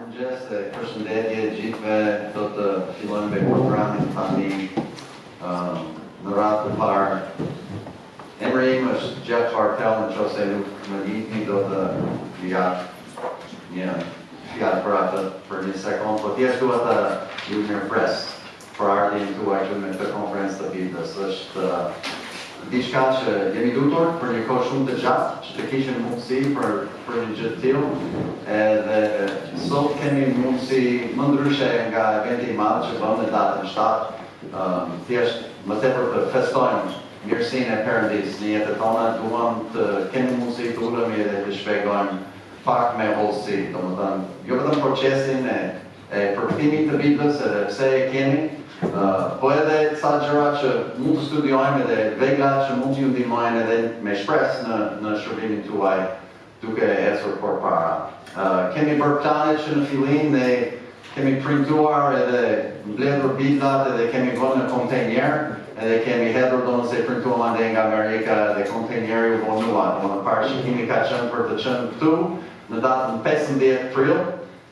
Mëngjes, përshëndetje gjithëve, do të fillojmë me programin tani në radhë të parë. Emri im është Jeff Hartel, në qoftë se nuk më njihni, do të jap një fjalë për atë për një sekond, po thjesht dua të ju mirëpres për ardhin tuaj këtu në këtë konferencë të Biblës. Është diçka që jemi lutur për një kohë shumë të gjatë, që të kishim mundësi për një gjë të tillë, edhe sot kemi mundësi më ndryshe nga eventi i madh që bëmë në datën 7, thjesht më tepër të festojmë mirësinë e Perëndisë në jetën tonë, duam të kemi mundësi të ulemi dhe të shpjegojmë pak me hollësi, domethënë jo vetëm procesin e përkthimit të Biblës, edhe pse e kemi, po edhe ca gjëra që mund të studiojmë edhe vegla që mund t'ju ndihmojnë edhe me shpresë në shërbimin tuaj duke ecur përpara. Kemi bërë planet që në fillim ne kemi printuar edhe mbledhur Biblat edhe kemi vënë në kontejner, edhe kemi hedhur domosë printuam ande nga Amerika dhe kontejneri u vonua. Domethënë parashikimi ka qenë për të qenë këtu në datën 15 prill.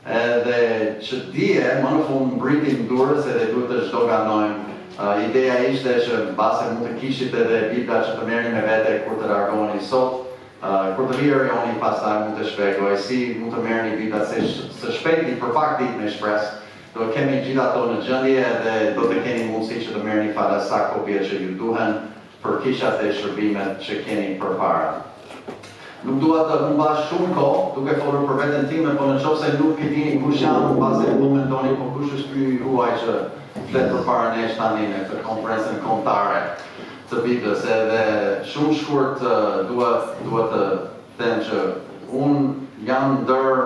Edhe që dje, më në fund mbritin Durrës edhe duhet të zhdoganojmë. Ideja ishte që base mund të kishit edhe Bibla që të merrni me vete kur të largoheni sot. Kur të vironi pastaj mund të shpjegoj si mund të merrni Bibla së shpejti për pak ditë me shpresë. Do kemi gjithë ato në gjendje dhe do të keni mundësi që të merrni para sa kopje që ju duhen për kishat e shërbimet që keni përpara. Nuk dua të humbash shumë kohë duke folur për veten time, po nëse nuk e dini kush jam, mbase mund mendoni po kush është ky huaj që flet përpara nesh tani në këtë konferencën kombëtare të Biblës. Edhe shumë shkurt dua të them që unë jam ndër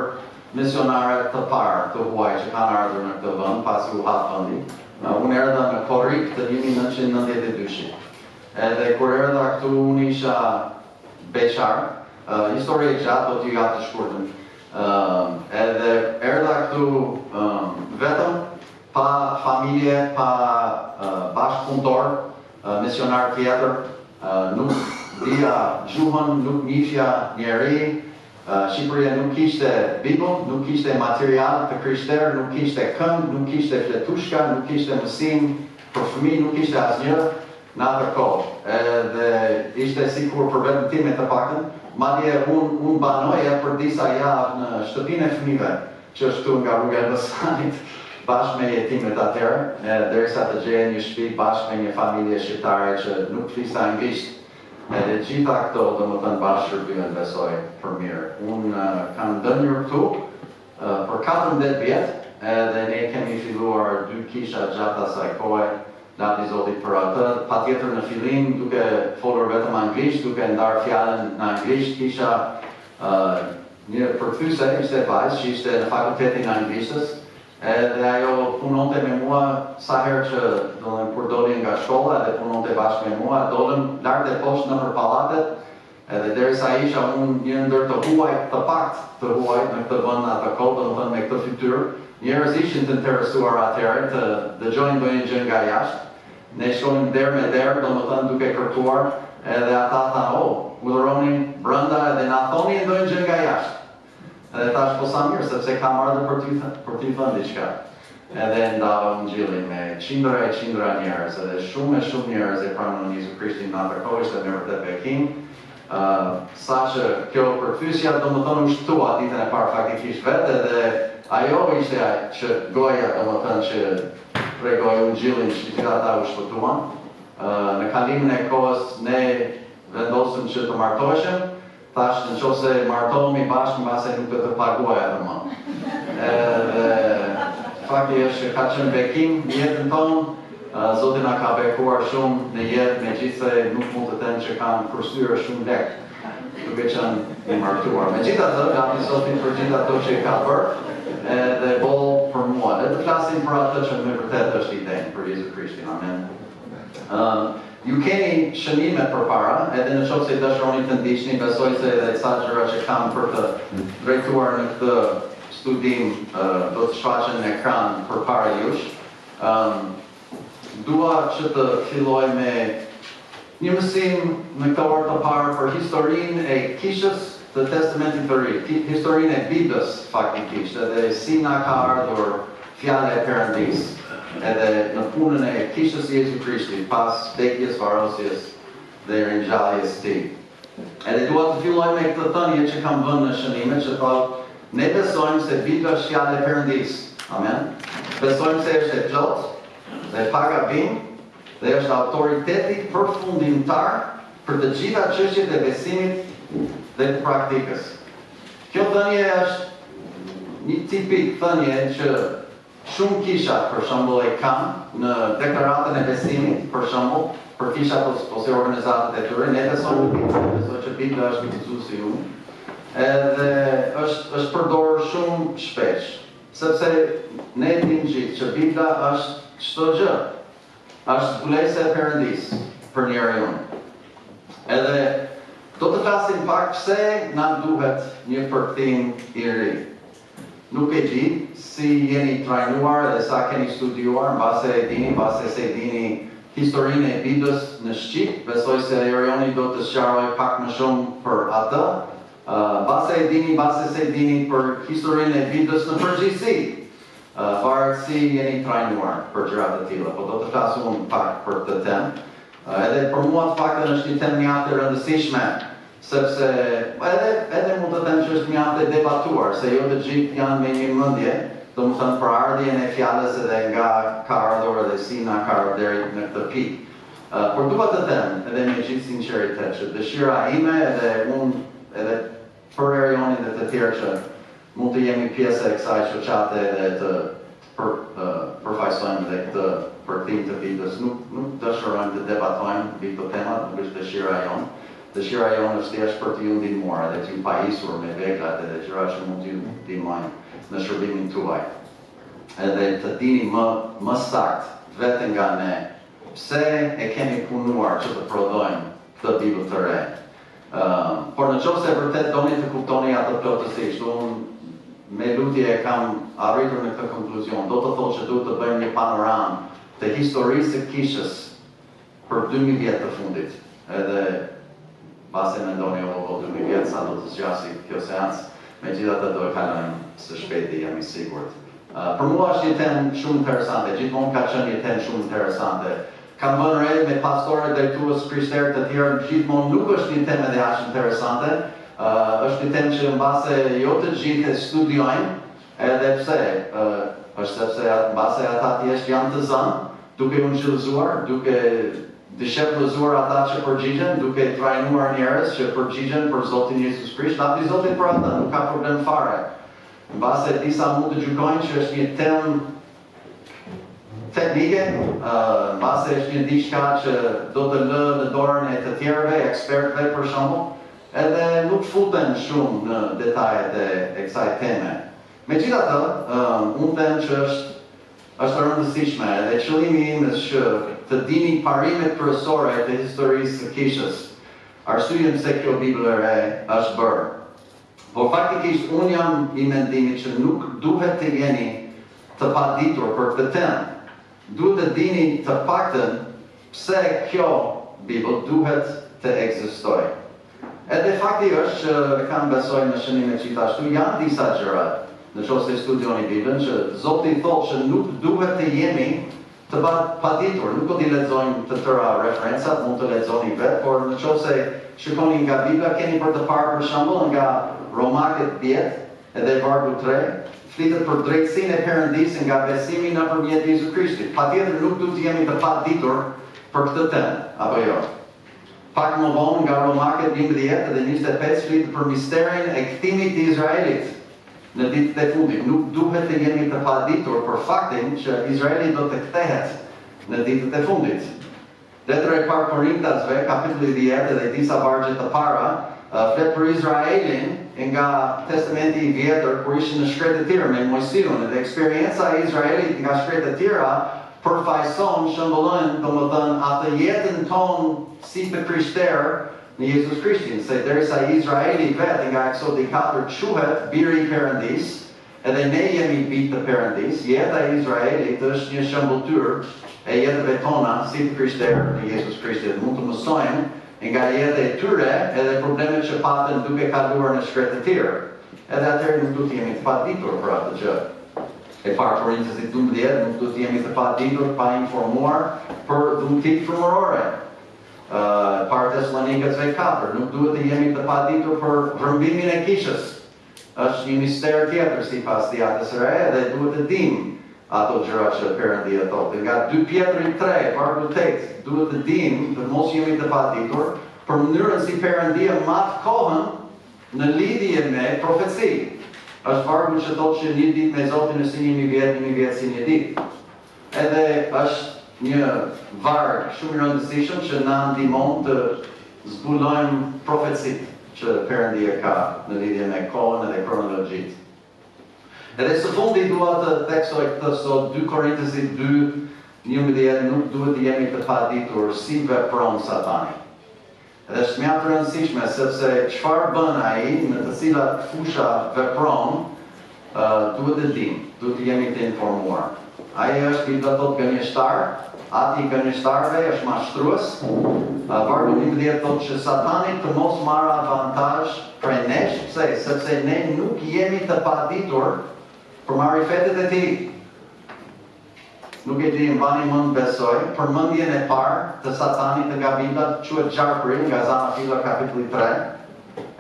misionarët të parë të huaj që kanë ardhur në këtë vend pasi u hap vendi. Unë erdha në korrik të 1992. Edhe kur erdha këtu unë isha beqar. Historia e gjatë do t'ju jap të shkurtën. Edhe erdha këtu vetëm, pa familje, pa bashkëpunëtor, misionar tjetër, nuk dija gjuhën, nuk njihja njeri. Shqipëria nuk kishte Bibël, nuk kishte material të krishterë, nuk kishte këngë, nuk kishte fletushka, nuk kishte mësim për fëmijë, nuk kishte asnjë në atë kohë. Edhe ishte sikur për veten time të paktën. Madje unë banoja për disa javë në shtëpinë e fëmijëve që është këtu nga rruga e Elbasanit bashkë me jetimet atëherë, derisa të gjej një shtëpi bashkë me një familje shqiptare që nuk fliste anglisht. Edhe gjitha këto domethënë bashkë shërbyen besoj për mirë. Unë kam dënjur këtu për 14 vjet, edhe ne kemi filluar 2 kisha gjatë asaj kohe. Lati Zotit për atë, patjetër në fillim duke folur vetëm anglisht, duke ndarë fjalën në anglisht, kisha një përkthyese, ishte vajzë që ishte në fakultetin e anglishtes, edhe ajo punonte me mua sa herë që kur dolin nga shkolla edhe punonte bashkë me mua, dolëm lart e poshtë nëpër pallatet, edhe derisa isha unë një ndër të huaj, të pakt të huaj në këtë vend atë kohë, domethënë me këtë fytyrë. Njerëz ishin të interesuar atëherë të dëgjojnë ndonjë gjë nga jashtë. Ne shkonim derë me derë, domethënë duke kërkuar, edhe ata thanë, udhëroni brenda edhe na thoni ndonjë gjë nga jashtë. Edhe thash po sa mirë, sepse kam ardhur për t'ju thënë diçka. Edhe ndava Ungjillin me qindra e qindra njerëz, edhe shumë njerëz e pranojnë Jezu Krishtin në atë kohë, ishte me vërtet bekim. Saqë kjo përkthyesja domethënë u shtua ditën e parë faktikisht vetë, edhe ajo ishte që goja domethënë që tregoi Ungjillin që të ata u shpëtuan. Në kalimin e kohës ne vendosëm që të martoheshim, thash nëse martohemi bashkë mbase nuk do të paguaja atë më. Fakti është që ka qenë bekim në jetën tonë, Zoti na ka bekuar shumë në jetë, megjithëse nuk mund të them që kam përsyrë shumë lek duke qenë i martuar. Megjithatë, lati Zotit për gjithë ato që i ka bërë, edhe boll për mua. Le të flasim për atë që me vërtet është i denjë për Jezu Krishtin. Amen. Ju keni shënimet përpara, edhe në qoftë se dëshironi të ndiqni, besoj se edhe ca gjëra që kam për të drejtuar në këtë studim do të shfaqen në ekran përpara jush. Dua që të filloj me një mësim në këtë orë të parë për historinë e kishës të Testamentit të Ri, historinë e Biblës faktikisht, edhe si na ka ardhur fjala e Perëndis, edhe në punën e kishës Jezu Krishtit, pas vdekjes, varrosjes dhe ringjalljes së tij. Edhe dua të filloj me këtë thënie që kam vënë në shënime, që thotë, ne besojmë se Bibla është fjala e Perëndis. Amen. Besojmë se është e gjotë dhe pa gabim dhe është autoriteti përfundimtar për të gjitha çështjet e besimit dhe të praktikës. Kjo thënie është një tipik thënie që shumë kishat, për shembull, e kanë në deklaratën e besimit, për shembull, për kishat ose organizatat e tyre, ne besojmë që Bibla është mësuesi i unë. Edhe është përdorur shumë shpesh, sepse ne dimë gjithë që Bibla është çdo gjë. Është zbulesa e Perëndis për njeriu. Edhe do të flasim pak pse na duhet një përkthim i ri. Nuk e di si jeni trajnuar edhe sa keni studiuar, mbase e dini historinë e Biblës në shqip, besoj se Erioni do të sqaroj pak më shumë për atë. Mbase e dini për historinë e Biblës në përgjithësi. Varet si jeni trajnuar për gjëra të tilla, po do të flas unë pak për këtë temë. Edhe për mua të faktën është një temë mjaft e rëndësishme, sepse edhe mund të them që është mjaft e debatuar, se jo të gjithë janë me një mendje, domethënë për ardhjen e fjalës edhe nga ka ardhur edhe si na ka ardhur deri në këtë pikë. Por dua të them edhe me gjithë sinqeritet që dëshira ime edhe unë edhe për Erionin dhe të tjerë që mund të jemi pjesë e kësaj shoqate edhe të përfaqësojmë dhe këtë përkthim të Biblës. Nuk dëshirojmë të debatojmë mbi këto tema, nuk është dëshira jonë. Dëshira jonë është thjesht për të ju ndihmuar edhe të ju pajisur me veglat edhe gjëra që mund t'ju ndihmojnë në shërbimin tuaj. Edhe të dini më saktë vetë nga ne pse e kemi punuar që të prodhojmë këtë Bibël të re. Por në qoftë se vërtet doni të kuptoni atë plotësisht, unë me lutje kam arritur në këtë konkluzion. Do të thotë që duhet të bëjmë një panoramë të historisë së kishës për 2000 vjet të fundit. Edhe pasi mendoni o 2000 vjet sa do të zgjasë kjo seancë, megjithatë do e kalojmë së shpejti, jam i sigurt. Për mua është një temë shumë interesante, gjithmonë ka qenë një temë shumë interesante. Kam vënë re me pastorë dhe drejtues krishterë të tjerë, gjithmonë nuk është një temë edhe aq interesante. Është një temë që mbase jo të gjithë e studiojnë, edhe pse është sepse mbase ata thjesht janë të zënë, duke u ngjillëzuar, duke dishepëlluar ata që përgjigjen, duke trajnuar njerëz që përgjigjen për Zotin Jezus Krisht, lavdi Zotit për ata, nuk ka problem fare. Mbase disa mund të gjykojnë që është një temë teknike, mbase është një diçka që do të lë në dorën e të tjerëve, ekspertëve për shembull, edhe nuk futen shumë në detajet e kësaj teme. Megjithatë, unë them që është rëndësishme edhe qëllimi im është që të dini parimet kryesore të historisë së kishës, arsyeën pse kjo Bibël e re është bërë. Por faktikisht unë jam i mendimit që nuk duhet të jeni të paditur për këtë temë. Duhet të dini të paktën pse kjo Bibël duhet të ekzistojë. Edhe fakti është që kam besoj në shënime gjithashtu, janë disa gjëra, në qoftë se studioni Biblën, që Zoti thotë që nuk duhet të jemi të paditur, nuk do t'i lexojmë të tëra referencat, mund të lexoni vetë, por në qoftë se shikoni nga Bibla, keni për të parë për shembull nga Romakët 10 edhe vargu 3, flitet për drejtësinë e Perëndisë nga besimi nëpërmjet Jezu Krishtit. Patjetër nuk duhet të jemi të paditur për këtë temë, apo jo. Pak më vonë nga Romakët 11 dhe 25 flitet për misterin e kthimit të Izraelit në ditët e fundit. Nuk duhet të jemi të paditur për faktin që Izraeli do të kthehet në ditët e fundit. Letra e parë Korintasve, kapitulli 10 dhe disa vargje të para, flet për Izraelin nga Testamenti i Vjetër, kur ishin në shkretë të tjera me Mojsiun, dhe eksperienca e Izraelit nga shkretë të tjera përfaqëson, shembullon, domethënë atë jetën tonë si të krishterë në Jezus Krishtin, se derisa Izraeli vetë nga Eksodi 4 quhet biri i Perëndis, edhe ne jemi bijtë të Perëndis, jeta e Izraelit është një shembulltyr e jetëve tona si të krishterë në Jezus Krishtin. Mund të mësojmë nga jeta e tyre edhe problemet që patën duke kaluar në shkretë të tjerë. Edhe atëherë nuk duhet jemi të paditur për atë gjë. E parë Korinësit 12, nuk duhet jemi të paditur, pa informuar për dhuntit frymërore. Parë Tesalonikës 4, nuk duhet të jemi të paditur për rrëmbimin e kishës. Është një mister tjetër sipas djatës së re dhe duhet të dimë ato gjëra që Perëndia thotë. Nga 2 Pjetri 3, vargu 8, duhet të dimë të mos jemi të paditur për mënyrën si Perëndia mat kohën në lidhje me profeci. Është vargu që thotë që një ditë me Zotin është si 1000 vjet si një ditë. Edhe është një varg shumë i rëndësishëm që na ndihmon të zbulojmë profecitë që Perëndia ka në lidhje me kohën edhe kronologjitë. Edhe së fundi dua të theksoj këtë sot 2 Korinësit 2:11, nuk duhet të jemi të paditur si vepron Satani. Edhe është mjaft e rëndësishme sepse çfarë bën ai, në të cilat fusha vepron, duhet të dimë, duhet të jemi të informuar. Ai është i thotë gënjeshtar, ati i gënjeshtarëve është mashtrues. Vargu 11 thotë që Satani të mos marrë avantazh prej nesh, pse? Sepse ne nuk jemi të paditur për marifetet e tij. Nuk e di, mbani mend besoj, përmendjen e parë të Satanit nga Bibla quhet gjarpri nga Zana Filla kapitulli 3.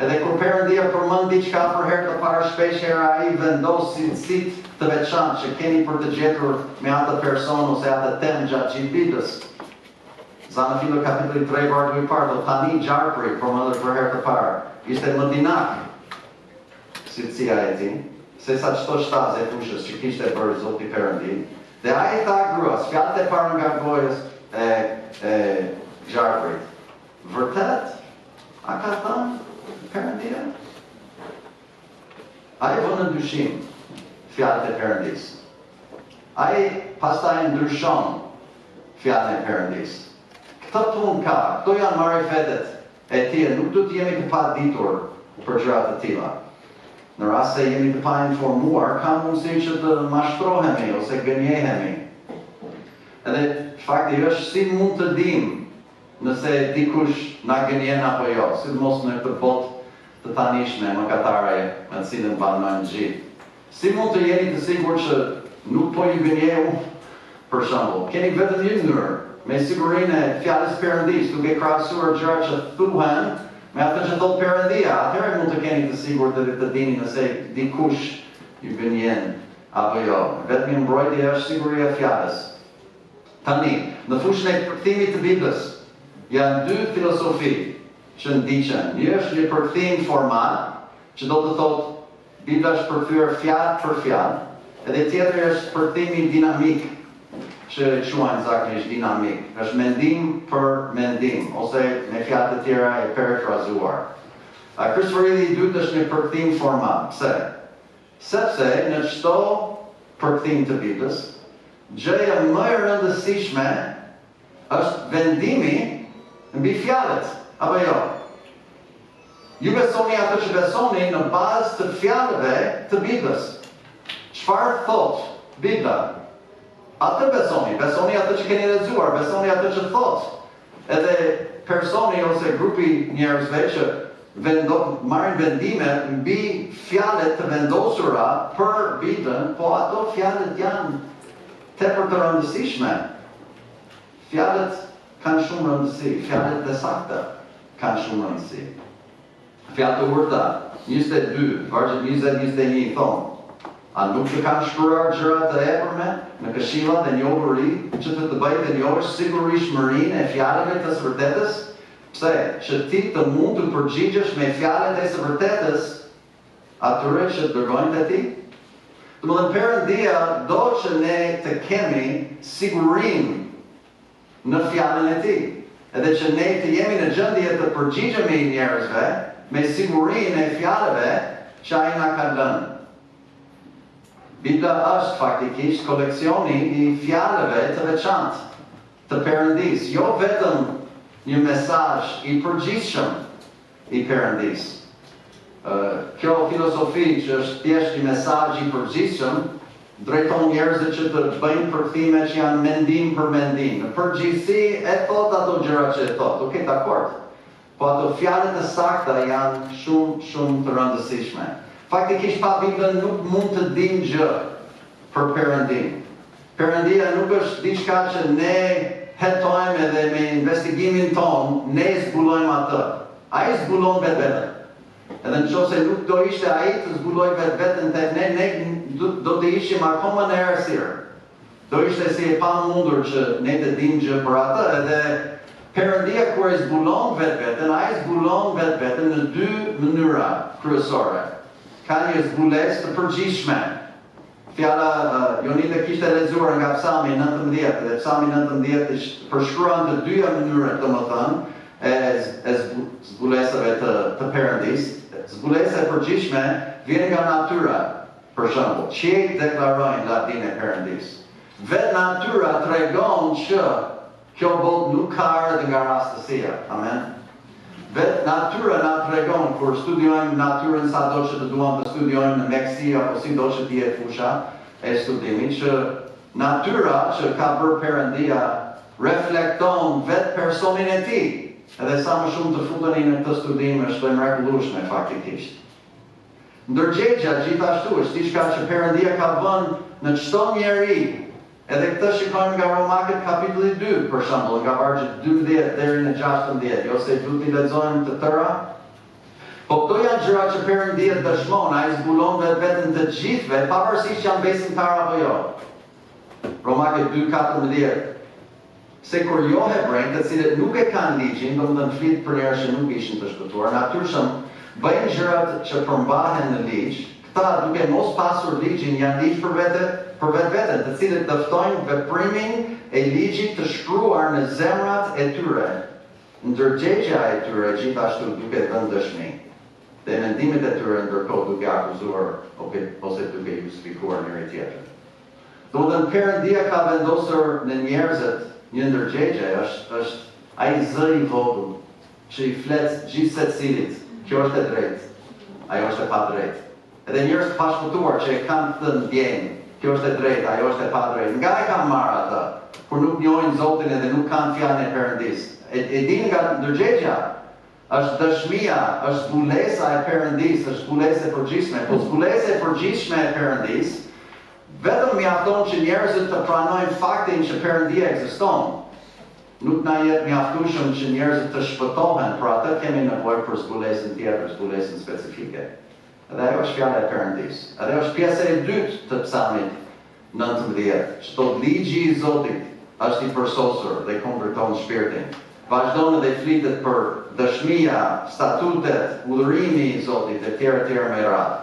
Edhe kur Perëndia përmend diçka për herë të parë, shpesh herë ai vendos cilësitë të veçantë që keni për të gjetur me atë person ose atë temë gjatë gjithë Biblës. Zana Filla kapitulli 3 vargu i parë, do tani gjarpri përmendet për herë të parë. Ishte më dinak cilësia e tij, se sa çdo shtazë e fushës që kishte për Zoti Perëndin. Dhe ai tha gruas, fjalët e parë nga gojës e gjarprit. Vërtet? A ka thënë Perëndia? Ai vën në dyshim fjalët e Perëndisë. Ai pastaj ndryshon fjalën e Perëndisë. Këtë punë ka, këto janë marifetet e tij, nuk do të jemi të paditur për gjëra të tilla. Në rast se jemi të pa informuar, ka mundësi që të mashtrohemi ose gënjehemi. Edhe fakti është si mund të dimë nëse dikush na gënjen apo jo, sidomos në këtë botë të tanishme mëkatare në cilën banojmë gjithë. Si mund të jeni të sigurt që nuk po ju gënjeu, për shembull, keni vetëm një mënyrë, me sigurinë e fjalës Perëndisë, duke krahasuar gjërat që thuhen me atë që thotë Perëndia, atëherë mund të keni të sigurt dhe të dini nëse dikush ju gënjen apo jo. Vetëm mbrojtja është siguria e fjalës. Tani, në fushën e përkthimit të Biblës, janë 2 filosofi që ndiqen. Një është një përkthim formal, që do të thotë Bibla është përkthyer fjalë për fjalë, edhe tjetri është përkthimi dinamik, që quajnë zakonisht dinamik. Është mendim për mendim, ose me fjalë të tjera e perifrazuar. Kristofori i dytë është një përkthim formal. Pse? Sepse në çdo përkthim të Biblës, gjëja më e rëndësishme është vendimi mbi fjalët, apo jo? Ju besoni atë që besoni në bazë të fjalëve të Biblës. Çfarë thotë Bibla? Atë besoni atë që keni lexuar, besoni atë që thotë. Edhe personi ose grupi njerëzve që marrin vendime mbi fjalët të vendosura për Biblën, po ato fjalët janë tepër të rëndësishme. Fjalët kanë shumë rëndësi, fjalët e sakta kanë shumë rëndësi. Fjalët e urta 22, vargu 20-21 thonë: a nuk të kanë shkruar gjërat të epërme në këshillat e njohuri që të bëjë të njohësh sigurishtmërinë e fjalëve të së vërtetës? Pse? Që ti të mund të përgjigjesh me fjalët e së vërtetës atyre që dërgojnë te ti? Domethënë Perëndia do që ne të kemi sigurinë në fjalën e tij. Edhe që ne të jemi në gjendje të përgjigjemi njerëzve me sigurinë e fjalëve që ai na ka dhënë. Bibla është faktikisht koleksioni i fjalëve të veçantë të Perëndisë, jo vetëm një mesazh i përgjithshëm i Perëndisë. Kjo filosofi që është thjesht një mesazh i përgjithshëm drejton njerëzit që të bëjnë përkthime që janë mendim për mendim. Në përgjithësi e thot ato gjëra që e thot. Okej, dakord. po ato fjalët e sakta janë shumë të rëndësishme. Faktikisht pa Biblën nuk mund të dim gjë për Perëndin. Perëndia nuk është diçka që ne hetojmë edhe me investigimin ton, ne zbulojmë atë. Ai zbulon vetveten. Edhe nëse nuk do ishte ai të zbuloj vetveten tek ne do të ishim akoma në errësirë. Do ishte si e pamundur që ne të dimë gjë për atë, edhe Perëndia kur e zbulon vetveten, ai zbulon vetveten në dy mënyra kryesore. Ka një zbulesë të përgjithshme. Fjala Jonida kishte lexuar nga Psalmi 19, dhe Psalmi 19 përshkruan të dyja mënyrat, domethënë, zbulesave të Perëndis. Zbulesa e përgjithshme vjen nga natyra, për shembull. Qiejt deklarojnë lavdinë e Perëndis. Vetë natyra tregon që kjo botë nuk ka ardhur nga rastësia. Amen. Vetë natyra na tregon, kur studiojmë natyrën sado që të duam të studiojmë në Meksi apo si do që të jetë fusha e studimit, që natyra që ka bërë Perëndia reflekton vetë personin e tij. Edhe sa më shumë të futeni në këtë studim është e mrekullueshme faktikisht. Ndërgjegja gjithashtu është diçka që Perëndia ka vënë në çdo njeri. Edhe këtë shikojmë nga Romakët kapitulli 2, për shembull, nga vargjet 12 deri në 16, jo se duhet t'i lexojmë të tëra. Po këto janë gjëra që Perëndia dëshmon, ai zbulon vetveten të gjithëve, pavarësisht janë besimtar apo jo. Romakët 2:14. Se kur jo hebrejt, të cilët nuk e kanë ligjin, domethënë flit për njerëz që nuk ishin të shpëtuar, natyrshëm bëjnë gjërat që përmbahen në ligj. Këta duke mos pasur ligjin janë ligj për vetveten, të cilët dëftojnë veprimin e ligjit të shkruar në zemrat e tyre. Ndërgjegja e tyre gjithashtu duke dhënë dëshmi. Dhe mendimet e tyre ndërkohë duke akuzuar ose duke justifikuar njëri tjetrin. Domethënë Perëndia ka vendosur në njerëzit një ndërgjegje, është ai zë i vogël që i flet gjithë secilit. Kjo është e drejtë, ajo është e padrejtë. Edhe njerëz të pashpëtuar që e kanë të ndjenjë, kjo është e drejtë, ajo është e padrejtë. Nga e kanë marrë atë, kur nuk njohin Zotin edhe nuk kanë fjalën e Perëndis. E din nga ndërgjegja, është dëshmia, është zbulesa e Perëndis, është zbulesa e përgjithshme, po zbulesa e përgjithshme e Perëndis vetëm mjafton që njerëzit të pranojnë faktin që Perëndia ekziston. Nuk na jetë mjaftueshëm që njerëzit të shpëtohen, për atë kemi nevojë për zbulesën tjetër, zbulesën specifike. Edhe ajo është fjala e Perëndis. Edhe është pjesa e dytë të Psalmit 19, që thot ligji i Zotit është i përsosur dhe konverton shpirtin. Vazhdon dhe flitet për dëshmia, statutet, udhërimi i Zotit dhe tjerë me radhë.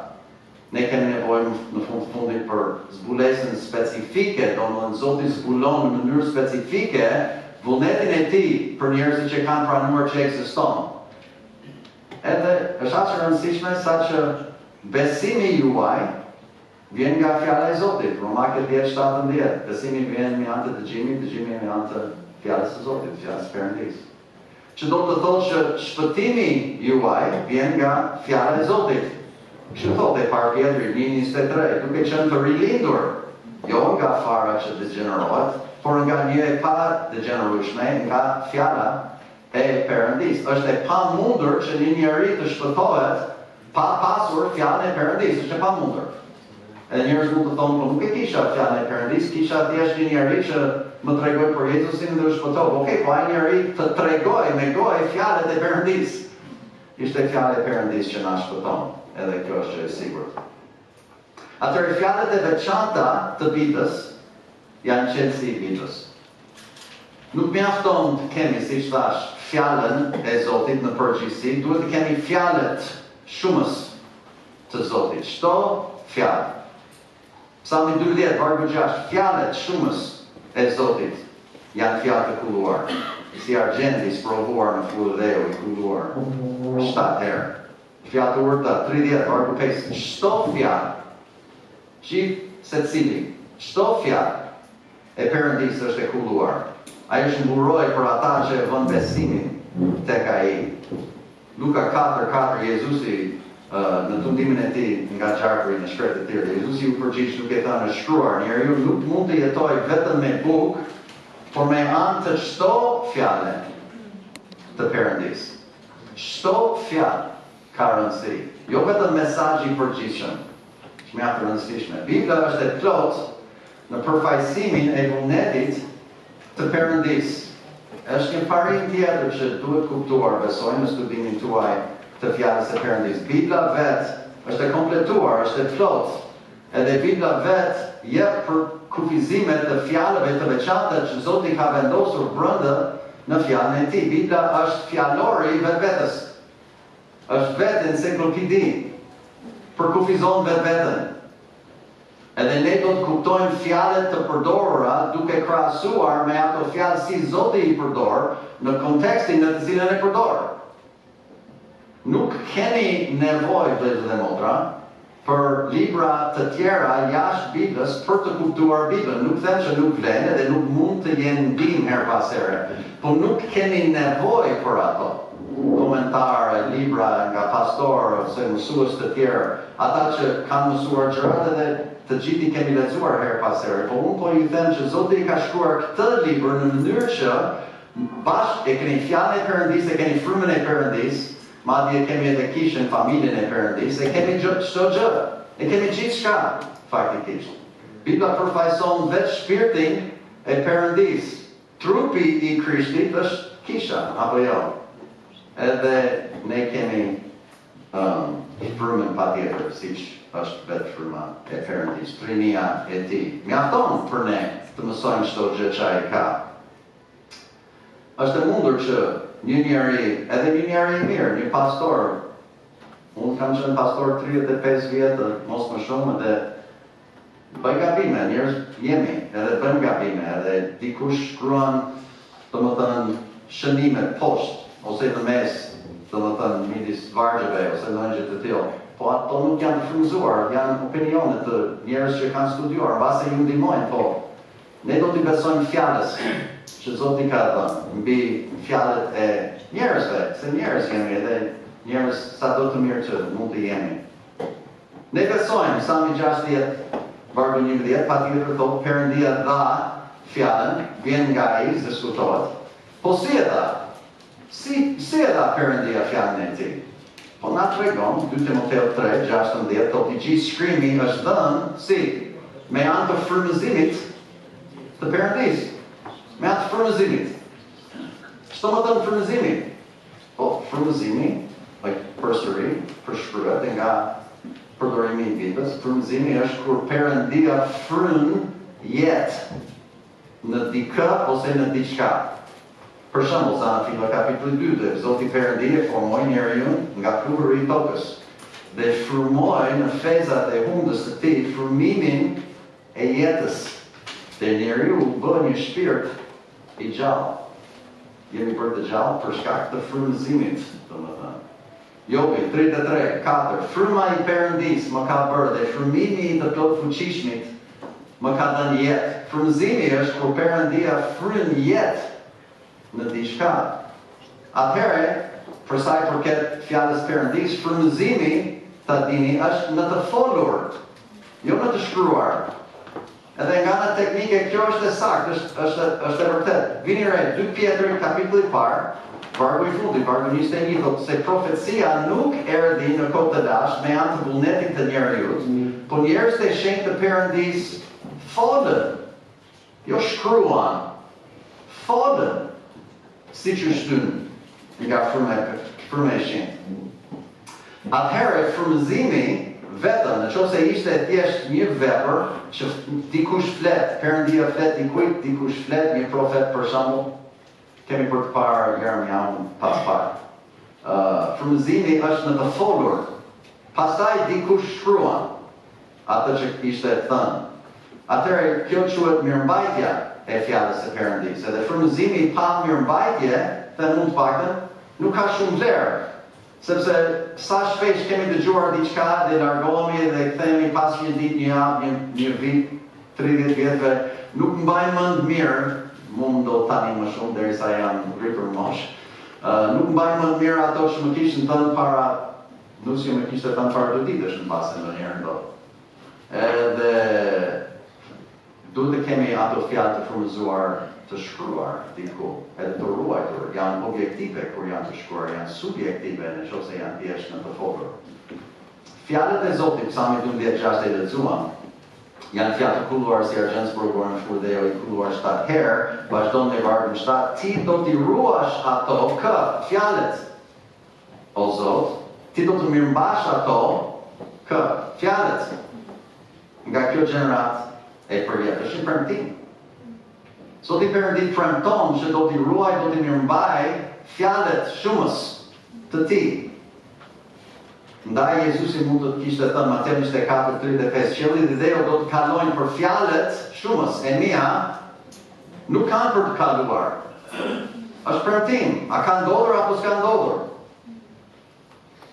Ne kemi nevojë në fundit për zbulesën specifike, domethënë Zoti zbulon në mënyrë specifike vullnetin e tij për njerëzit që kanë pranuar që ekziston. Edhe është aq e rëndësishme saqë besimi juaj vjen nga fjala e Zotit. Romakët 10:17. Besimi vjen me anë të dëgjimit, dëgjimi me anë të fjalës së Zotit, fjalës së Perëndis. Që do të thotë që shpëtimi juaj vjen nga fjala e Zotit. Kështu thotë e parë Pjetri 1:23, duke qenë të rilindur, jo nga fara që degenerohet, por nga një e pa degenerueshme, nga fjala e Perëndis. Është e pamundur që një njeri të shpëtohet pa pasur fjalën e Perëndis, është e pamundur. Edhe njerëz mund të thonë, po nuk e kisha fjalën e Perëndis, kisha thjesht një njeri që më tregoi për Jezusin dhe u shpëtoi. Okej, po ai njeri të tregoi me gojë fjalët e Perëndis. Ishte fjala e Perëndis që na shpëton. Edhe kjo është e sigurt. Atëherë fjalët e veçanta të Biblës janë qelësi i Biblës. Nuk mjafton të kemi, siç thash, fjalën e Zotit në përgjithësi, duhet të kemi fjalët shumës të Zotit. Çdo fjalë. Psalmi 12, vargu 6, fjalët shumës e Zotit janë fjalë të kulluar. Si argjenti sprovuar në furrë i kulluar 7 herë. Fjalë të urta 30, vargu 5, çdo fjalë, gjithë secili, çdo fjalë e Perëndis është e kulluar. Ai është mburoj për ata që e vënë besimin tek ai. Luka 4:4, Jezusi në tundimin e tij nga qarkuri në shkret të tjerë, Jezusi u përgjigj duke thënë, është shkruar, njeriu nuk mund të jetojë vetëm me bukë, por me anë të çdo fjale të Perëndis. Çdo fjalë ka rëndësi, jo vetëm mesazhi i përgjithshëm, që mjaft e rëndësishme. Bibla është e plotë në përfaqësimin e vullnetit të Perëndisë. Është një parim tjetër që duhet kuptuar, besoj në studimin tuaj të fjalës së Perëndisë. Bibla vetë është e kompletuar, është e plotë, edhe Bibla vetë jep për kufizimet të fjalëve të veçanta që Zoti ka vendosur brenda në fjalën e Tij. Bibla është fjalori i vetvetes. Është vetë ensiklopedi, përkufizon vetveten. Edhe ne do të kuptojmë fjalët të përdorura duke krahasuar me ato fjalë si Zoti i përdor në kontekstin në të cilën e përdor. Nuk keni nevojë, vëllezër dhe motra, për libra të tjera jashtë Biblës për të kuptuar Biblën. Nuk them që nuk vlen edhe nuk mund të jenë ndihmë her pas here, por nuk keni nevojë për ato. Komentare, libra nga pastorë ose mësues të tjerë, ata që kanë mësuar gjërat edhe të gjithë i kemi lexuar her pas here, por unë po ju them që Zoti ka shkruar këtë libër në mënyrë që bashkë e keni fjalën e Perëndisë, e keni frymën e Perëndisë, madje kemi edhe kishën familjen e Perëndisë, e kemi çdo gjë, e kemi gjithçka faktikisht. Bibla përfaqëson vetë shpirtin e Perëndisë. Trupi i Krishtit është kisha, apo jo? Edhe ne kemi frymën patjetër, siç është vetë fryma e Perëndisë, trinia e Tij. Mjafton për ne të mësojmë çdo gjë që ai ka. Është e mundur që një njeri, edhe një njeri i mirë, një pastor, unë kam qenë pastor 35 vjetë, mos më shumë, dhe bëj gabime, njerëz jemi, edhe bëm gabime, edhe dikush shkruan, domethënë, shënime poshtë, ose në mes, domethënë, midis vargjeve, ose në gjë të tillë. Po ato nuk janë të frymëzuar, janë opinionet të njerëz që kanë studiuar, mbase ju ndihmojnë, po ne do t'i besojmë fjalës që Zoti ka dhënë mbi fjalët e njerëzve, se njerëz jemi edhe njerëz sa do të mirë që mund të jemi. Ne besojmë, Psalmi 60, vargu 11, patjetër thotë Perëndia dha fjalën, vjen nga ai, diskutohet. Po si e dha? Si e dha Perëndia fjalën e Tij? Po na tregon 2 Timoteu 3:16, thotë i gjithë shkrimi është dhënë si me anë të frymëzimit të Perëndisë. Me atë frymëzimit. Çdo më thënë frymëzimi? Po, frymëzimi, përsëri, përshkruhet nga përdorimi i Biblës. Frymëzimi është kur Perëndia fryn jetë në dikë ose në diçka. Për shembull, sa në Filla kapitulli 2, Zoti Perëndia formoi njeriu nga pluhuri i tokës dhe frymoi në fezat e hundës së tij frymimin e jetës. Dhe njeriu bë një shpirt i gjallë. Jemi për të gjallë për shkak të frymëzimit, domethënë. Jobi 33:4, fryma i Perëndisë më ka bërë dhe frymimi i të plot fuqishmit më ka dhënë jetë. Frymëzimi është kur Perëndia fryn jetë në diçka. Atëherë, për sa i përket fjalës Perëndisë, frymëzimi, ta dini, është në të folur, jo në të shkruar. Edhe nga ana teknike kjo është e saktë, është e vërtetë. Vini re, 2 Pjetër kapitulli 1, vargu i fundit, vargu 21, thotë se profecia nuk erdhi në kohë të dashme me anë të vullnetit të njeriut, por njerëzit e shenjtë të Perëndisë folën, jo shkruan, folën, siç u shtyn nga fryma e shenjtë. Atëherë frymëzimi vetëm, nëse ishte thjesht një vepër që dikush flet, Perëndia flet dikujt, dikush flet, një profet për shembull, kemi për të parë Jeremiaun pas parë. Frymëzimi është në të folur. Pastaj dikush shkruan atë që ishte thënë. Atëherë kjo quhet mirëmbajtja e fjalës së Perëndisë. Edhe frymëzimi pa mirëmbajtje, them unë të paktën, nuk ka shumë vlerë. Sepse sa shpesh kemi dëgjuar diçka dhe largohemi dhe kthehemi pas një ditë, një javë, një vit, 30 vjetëve, nuk mbajmë mend mirë, mund do tani më shumë derisa jam rritur mosh. Nuk mbajmë mend mirë ato që më kishin thënë para, nusja më kishte thënë para 2 ditësh në base ndonjëherë ndodh. Edhe duhet të kemi ato fjalë të frymëzuar të shkruar diku, edhe të ruajtur, janë objektive kur janë të shkruar, janë subjektive nëse janë thjesht në të folur. Fjalët e Zotit, Psalmi 12:6 e lexuam, janë fjalë të kulluar si argjendsburgur në shkurdeo i kulluar 7 herë, vazhdon në vargun 7, ti do t'i ruash ato kë, fjalët. O Zot, ti do të mirëmbash ato kë, fjalët. Nga kjo gjenerat e përjetëshin premtim. Zoti Perëndi premton që do t'i ruaj, do t'i mirëmbaj fjalët shumës të ti. Ndaj Jezusi mund të kishte thënë Mateu 24:35, qielli dhe dhejo do të kalojnë për fjalët shumës e mia, nuk kanë për të kaluar. Është premtim, a ka ndodhur apo s'ka ndodhur?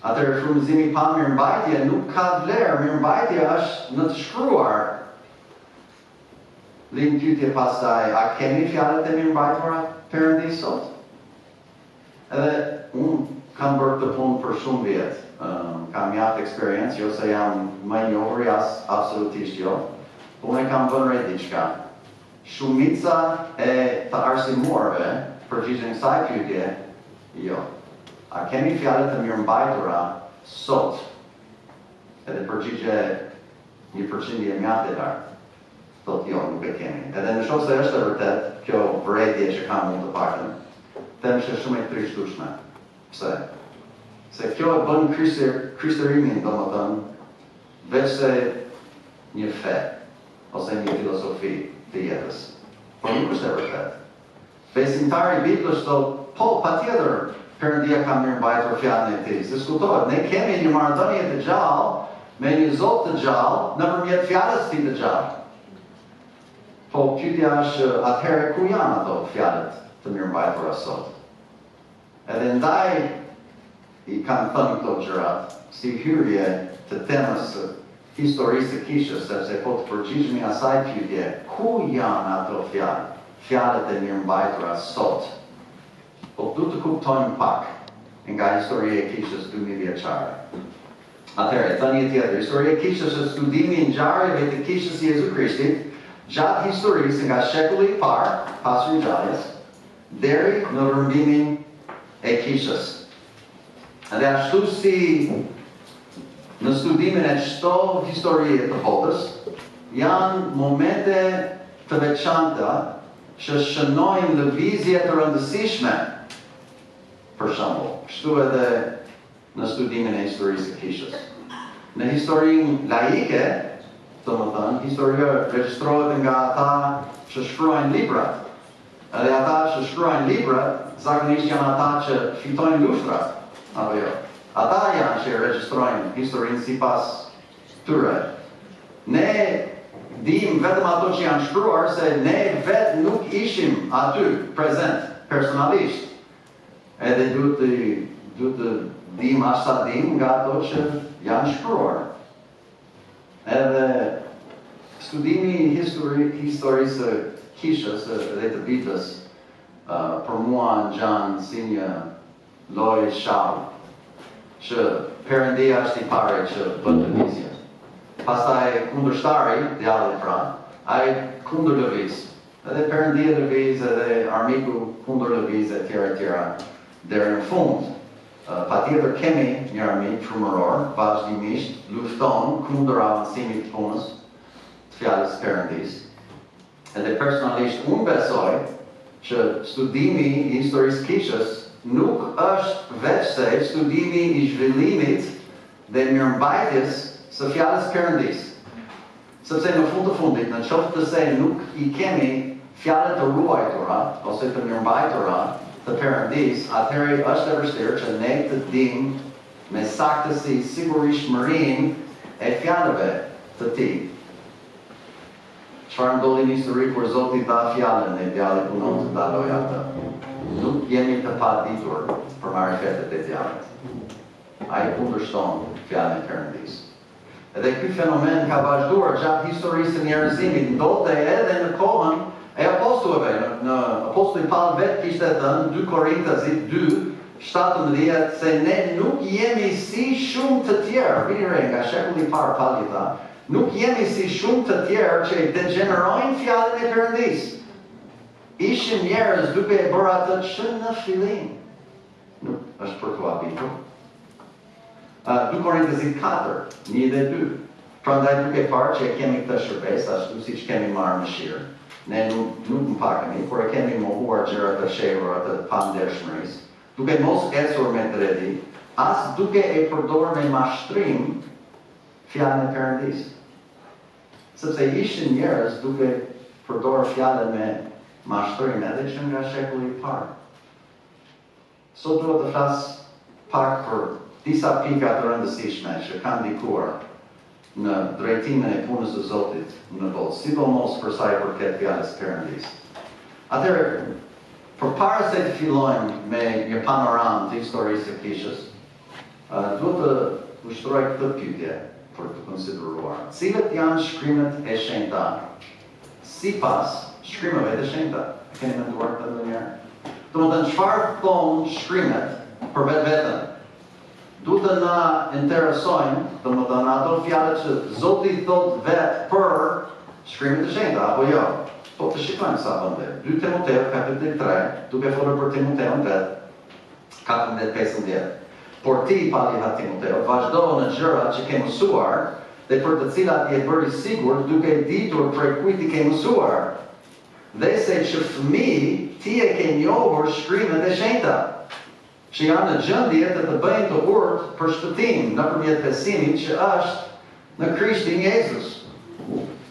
Atëherë frymëzimi pa mirëmbajtje nuk ka vlerë, mirëmbajtja është në të shkruar. Lind pyetje pastaj, a kemi fjalët e mirëmbajtura Perëndis sot? Edhe unë kam bërë të punë për shumë vjetë. Kam mjaft eksperiencë, jo se jam më i njohur, absolutisht jo. Unë e kam vënë re diçka. Shumica e të arsimuarve përgjigjen kësaj pyetje, jo. A kemi fjalët e mirëmbajtura sot? Edhe përgjigje 1% mjaft e lartë. Thotë jo, nuk e kemi. Edhe në shokë se është e vërtet, kjo vërejtje që kam unë të paktën, them që shumë e trishtueshme. Pse? Se kjo e bën kristërimin, domethënë, veç se një fe, ose një filosofi të jetës. Por nuk është e vërtet. Besimtari Biblës thotë, po, patjetër, Perëndia ka mirëmbajtur fjalën e tij. Se skutohet, ne kemi një marrëdhënie të gjallë me një Zot të gjallë nëpërmjet fjalës së tij të gjallë. Po pyetja është, atëherë ku janë ato fjalët të mirëmbajtura sot? Edhe ndaj i kanë thënë këto gjërat si hyrje të temës së historisë të kishës, sepse po të përgjigjemi asaj pyetje, ku janë ato fjalë, fjalët e mirëmbajtura sot? Po du të kuptojmë pak nga historia e kishës 2000 vjeçare. Atëherë, thënie tjetër, historia e kishës është studimi i ngjarjeve të kishës së Jezu Krishtit, gjatë historisë nga shekulli i parë, pas ringjalles, deri në rrëmbimin e kishës. Dhe ashtu si në studimin e çdo historie të botës, janë momente të veçanta që shënojnë lëvizje të rëndësishme. Për shembull, kështu edhe në studimin e historisë së kishës. Në historinë laike, domethënë, historia regjistrohet nga ata që shkruajnë librat. Edhe ata që shkruajnë librat, zakonisht janë ata që fitojnë luftrat, apo jo. Ata janë që regjistrojnë historinë sipas tyre. Ne dim vetëm ato që janë shkruar, se ne vetë nuk ishim aty prezent personalisht. Edhe duhet të dim as sa dim nga ato që janë shkruar. Edhe studimi i historisë së kishës dhe të Biblës për mua ngjan si një lojë shallë, që Perëndia është i pare që bën lëvizje. Pastaj kundërshtari, djalli pra, ai kundër lëviz. Edhe Perëndia lëviz, edhe armiku kundër lëviz e tjera deri në fund. Patjetër kemi një armik frymëror, vazhdimisht lufton kundër avancimit të punës të fjalës Perëndis. Edhe personalisht unë besoj që studimi i historisë kishës nuk është veç se studimi i zhvillimit dhe mirëmbajtjes së fjalës Perëndis. Sepse në fund të fundit, në qoftë të se nuk i kemi fjalët të ruajtura ose të mirëmbajtura të Perëndis, atëherë është e vështirë që ne të dimë me saktësi sigurishtmërinë e fjalëve të tij. Çfarë ndodhi në histori kur Zoti dha fjalën e djallit punon të daloj atë? Nuk jemi të paditur për marifetet e djallit. Ai kundërshton fjalën e Perëndis. Edhe ky fenomen ka vazhduar gjatë historisë së njerëzimit, ndodhte edhe në kohën e apostujve. Në apostulli Paul vetë kishte thënë 2 Korintasit 2:17 se ne nuk jemi si shumë të tjerë. Vini re nga shekulli i parë Paul i tha, Nuk jemi si shumë të tjerë që i degenerojnë fjalën e Perëndis. Ishin njerëz duke e bërë atë që në fillim. Nuk është për të habitur. 2 Korinthësit 4, 1 dhe 2. Prandaj duke parë që e kemi këtë shërbes, ashtu siç kemi marrë mëshirë. Ne nuk mpakemi, por e kemi mohuar gjërat e shehura të pandershmërisë. Duke mos ecur me drejti, as duke e përdorur me mashtrim fjalën e Perëndis. Sepse ishin njerëz duke përdorur fjalën me mashtrim edhe që nga shekulli i parë. Sot duhet të flas pak për disa pika të rëndësishme që kanë ndikuar në drejtimin e punës së Zotit në botë, sidomos për sa i përket fjalës së Perëndis. Atëherë, përpara se të fillojmë me një panoramë të historisë së Kishës, duhet të ushtroj këtë pyetje për të konsideruar. Cilët janë shkrimet e shenjta sipas shkrimeve të shenjta? E keni menduar këtë ndonjëherë? Domethënë, çfarë thonë shkrimet për vetveten? Duhet të na interesojnë, domethënë ato fjalë që Zoti thot vetë për shkrimet e shenjta, apo jo? Po të shikojmë sa vende. 2 Timoteu, kapitulli 3, duke folur për Timoteun vetë, 14-15. Por ti, paliha Timoteu, vazhdo në gjërat që ke mësuar, dhe për të cilat je bërë i sigurt, duke ditur prej kujt i ke mësuar. Dhe se që fëmijë ti e ke njohur shkrimet e shenjta, që janë në gjendje të bëjnë të urtë për shpëtim nëpërmjet besimit që është në Krishtin Jezus.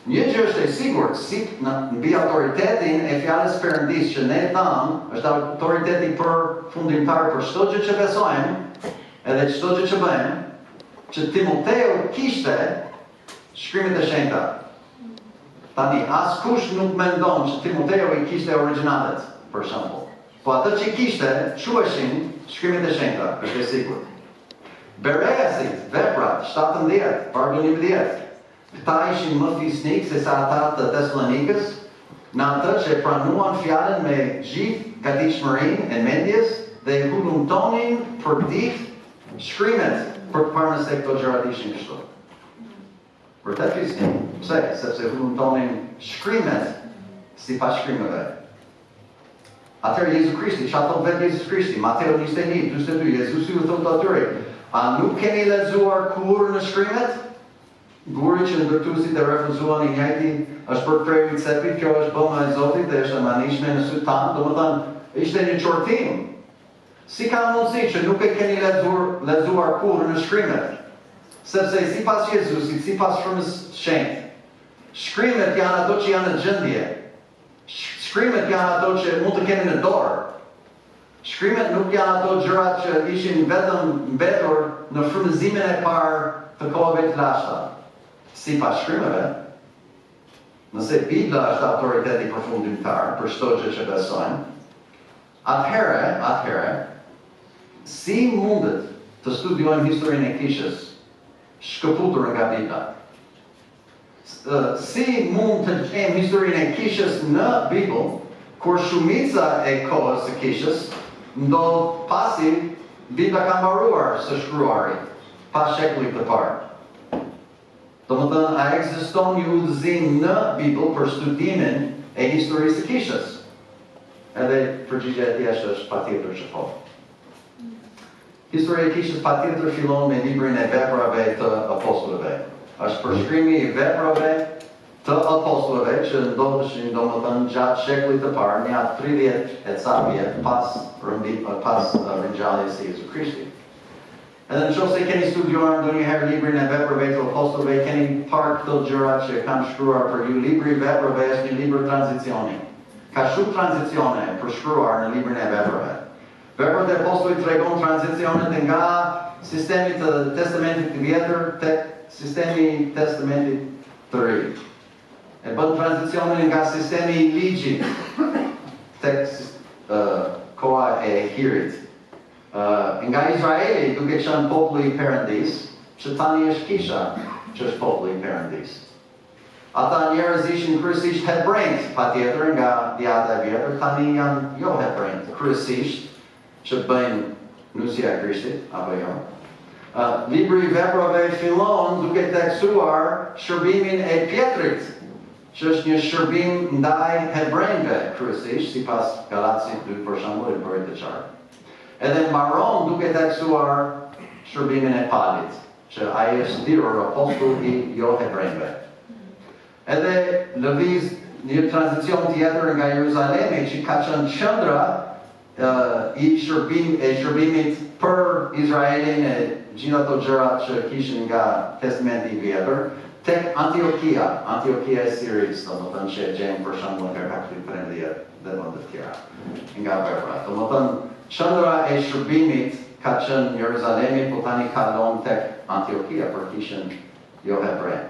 Një gjë është e sigurt, si mbi autoritetin e fjalës Perëndis që ne tham, është autoriteti fundimtar për çdo gjë që besojmë, edhe çdo gjë që bëjmë, që Timoteu kishte shkrimet e shenjta. Tani, askush nuk mendon që Timoteu i kishte originalet, për shembull. Po atë që kishte, quheshin shkrimet e shenjta, është e sigurt. Bereasit, veprat, 17, vargu 11. Këta ishin më fisnik se sa ata të Tesalonikës, në atë që pranuan fjalën me gjithë gatishmërinë e mendjes dhe i hulumtonin për ditë shkrimet për të parë nëse këto gjërat ishin kështu. Vërtet fisnik. Pse? Sepse hulumtonin shkrimet sipas shkrimeve. Atëherë Jezu Krishti, që ato vetë Jezus Krishti, Mateo 21, 22, Jezusi u thotë atyre, a nuk keni lexuar kur në shkrimet? Guri që ndërtuesit e refuzuan i njëjti është për krerë i cepit, kjo është bëma e Zotit dhe është e manishme në sy tanë, domethënë ishte një qortim. Si ka mundësi që nuk e keni lexuar kur në shkrimet? Sepse sipas Jezusit, sipas frymës shenjtë, shkrimet janë ato që janë në gjendje. Shkrimet janë ato që mund të keni në dorë. Shkrimet nuk janë ato gjërat që ishin vetëm mbetur në frymëzimin e parë të kohëve të lashta. Sipas shkrimeve, nëse Bibla është autoriteti përfundimtar për çdo gjë që besojmë, atëherë, si mundet të studiojmë historinë e Kishës shkëputur nga Bibla? Si mund të kemi historinë e Kishës në Bibël, kur shumica e kohës së Kishës ndodh pasi Bibla ka mbaruar së shkruari, pas shekullit të parë. Domethënë, a ekziston një udhëzim në Bibël për studimin e historisë së Kishës? Edhe përgjigjja e thjeshtë është patjetër që po. Historia e Kishës patjetër fillon me librin e veprave të apostujve. Është përshkrimi i veprave të apostujve që ndodheshin domethënë gjatë shekullit të parë, një 30 e ca vjet pas ringjalljes së Jezu Krishtit. Edhe nëse keni studiuar ndonjëherë librin e veprave të apostujve, keni parë këto gjëra që kanë shkruar për ju. Libri i veprave është një libër tranzicioni. Ka shumë tranzicione përshkruar në librin e veprave. Veprat e apostujve tregon tranzicionet nga sistemi të Testamentit të Vjetër tek sistemi i Testamentit të Ri. E bën tranzicionin nga sistemi i ligjit tek koha e Hirit. Nga Izraeli duke qenë populli i Perëndis, që tani është Kisha, që është populli i Perëndis. Ata njerëz ishin kryesisht hebrejt, patjetër nga djata e vjetër, tani janë jo hebrejt, kryesisht që bëjnë nusja e Krishtit, apo jo. Libri I Veprave fillon duke tekstuar shërbimin e Pjetrit, që është një shërbim ndaj hebrejve kryesisht, sipas Galacit 2 për shembull, për të qartë. Edhe mbaron duke tekstuar shërbimin e Paulit, që ai është thirrur apostull I jo hebrejve. Edhe lëviz një tranzicion tjetër nga Jeruzalemi që ka qenë qendra I shërbimit për Izraelin e gjitha ato gjëra që kishin nga Testamenti I Vjetër, tek Antiokia e Siris, domethënë që gjejmë për shembull nga kapitulli 13 dhe më të tjera, nga Vepra. Domethënë qendra e shërbimit ka qenë Jeruzalemi, po tani kalon tek Antiokia për kishin jo hebrej.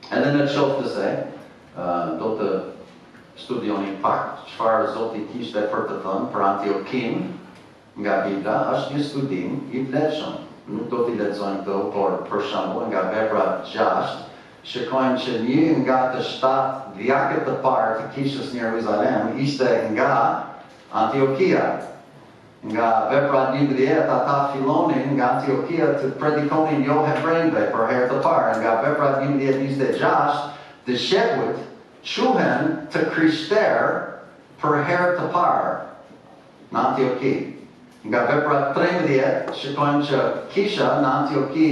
Edhe në qoftë se do të studioni pak çfarë Zoti kishte për të thënë për Antiokin nga Bibla, është një studim I vlefshëm. Nuk do t'i lexojmë këto, por për shembull nga Vepra 6, shikojmë që një nga të 7 djakët të parë të kishës në Jeruzalem ishte nga Antiokia. Nga Vepra 11 ata fillonin nga Antiokia të predikonin jo hebrejve për herë të parë. Nga Vepra 11:26 të shekuit quhen të krishterë për herë të parë në Antioki. Nga Vepra 13 shikojmë që kisha në Antioki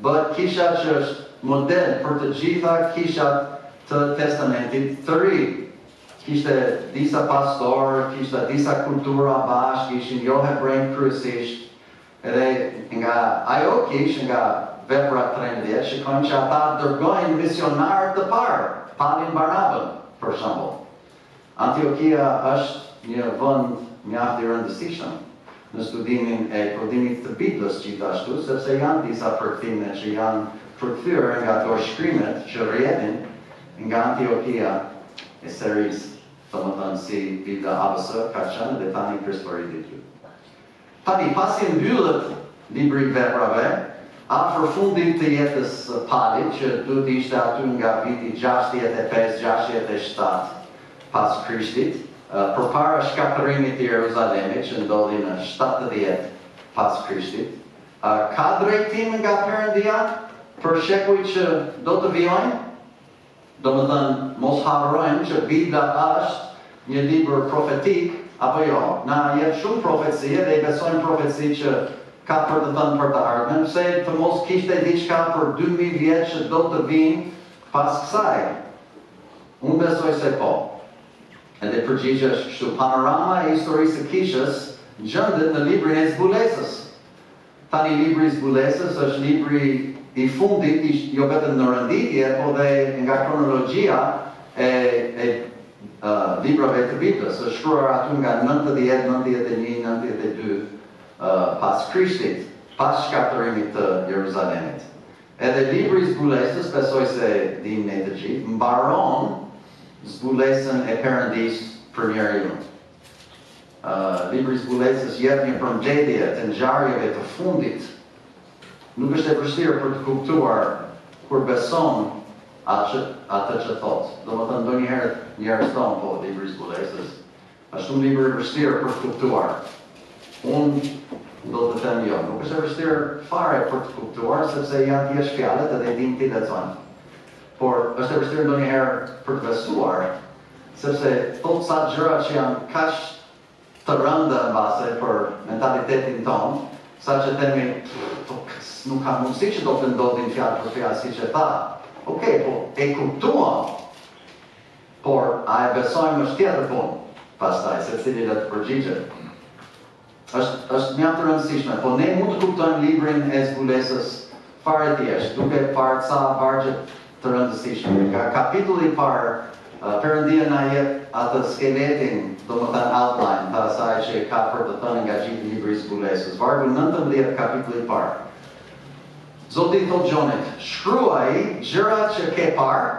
bëhet kisha që është model për të gjitha kishat të Testamentit të ri. Kishte disa pastorë, kishte disa kultura bashkë, ishin jo hebrejnë kryesisht. Edhe nga ajo kish, nga Vepra 13, shikojmë që ata dërgojnë misionarë të parë, Paulin Barnabën, për shembull. Antiokia është një vend mjaft I rëndësishëm në studimin e prodhimit të Biblës gjithashtu, sepse janë disa përkthime që janë përkthyer nga ato shkrimet që rrjedhin nga Antiokia e Siris, domethënë si Bibla ABS ka qenë dhe tani Kristërit I. Tani pasi mbyllet libri I Veprave, afër fundit të jetës së Paulit, që duhet ishte aty nga viti 65-67 pas Krishtit, përpara shkatërimit të Jeruzalemit që ndodhi në 70 pas Krishtit, ka drejtim nga Perëndia për shekujt që do të vijojnë. Domethënë mos harrojmë që Bibla është një libër profetik, apo jo, na jep shumë profeci dhe I besojmë profeci që ka për të thënë për të ardhmen, pse të mos kishte diçka për 2000 vjet që do të vinë pas kësaj. Unë besoj se po. Edhe përgjigja është kështu. Panorama e historisë së kishës gjendet në librin e zbulesës. Tani libri I zbulesës është libri I fundit, jo vetëm në renditje, po dhe nga kronologjia e librave të Biblës, është shkruar aty nga 90, 91, 92 pas Krishtit, pas shkatërimit të Jeruzalemit. Edhe libri I zbulesës, besoj se dini ne të gjithë, mbaron zbulesën e Perëndisë për njeriu. Libri I zbulesës jep një përmbledhje të ngjarjeve të fundit. Nuk është e vështirë për të kuptuar kur beson atë që thot. Domethënë ndonjëherë njerëz thonë po libri I zbulesës është një libër I vështirë për të kuptuar. Unë do të them jo, nuk është e vështirë fare për të kuptuar, sepse janë thjesht fjalët edhe din ti lexon. Por është e vështirë ndonjëherë për të besuar, sepse thot sa gjëra që janë kaq të rënda mbase për mentalitetin ton, sa që themi nuk ka mundësi që do të ndodhin fjalë për fjalë siç e tha. Okej, po e kuptuam, por a e besojmë është tjetër punë. Pastaj secili le të përgjigjet. Është mjaft e rëndësishme, po ne mund të kuptojmë librin e zbulesës fare thjesht, duke parë ca vargje të rëndësishme. Nga kapitulli I parë, Perëndia na jep atë skeletin, domethënë outline të asaj që ka për të thënë nga gjithë libri I zbulesës. Vargu 19 kapitulli I parë. Zoti I thot Gjonit, shkruaj gjërat që ke parë,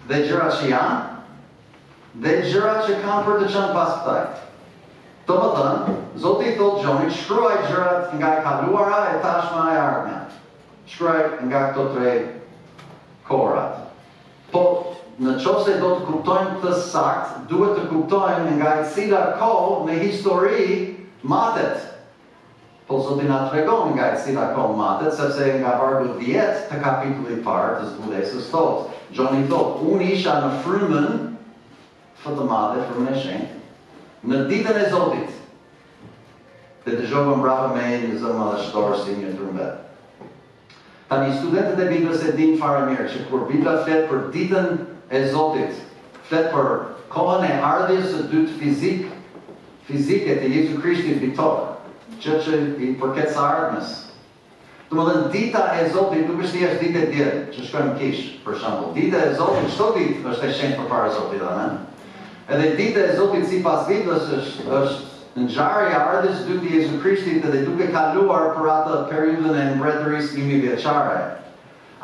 dhe gjërat që janë, dhe gjërat që kanë për të qenë pas kësaj. Domethënë, Zoti I thot Gjonit, shkruaj gjërat nga e kaluara, e tashma e ardhmja. Shkruaj nga këto 3 kohrat. Po, në qoftë se do të kuptojmë të saktë, duhet të kuptojmë nga e cila kohë në histori matet. Po Zoti na tregon nga e cila kohë matet, sepse nga vargu 10 të kapitullit parë të zbulesës thotë, Gjoni thotë, unë isha në frymën të madhe, frymën e shenjtë, në ditën e Zotit. Dhe dëgjova mbrapa me një zë madhështor si një trumbet. Tani studentët e Biblës e din fare mirë që kur Bibla flet për ditën e Zotit, flet për kohën e ardhjes së dytë fizike të Jezu Krishtit mbi tokë, që i përket së ardhmes. Domethënë dita e Zotit nuk është thjesht ditë e diell, që shkojmë kish, për shembull. Dita e Zotit, çdo ditë është e shenjtë përpara Zotit, amen. Edhe dita e Zotit sipas Biblës është ngjarja e ardhjes së dytë të Jezu Krishtit dhe duke kaluar për atë periudhën e mbretërisë 1000 vjeçare.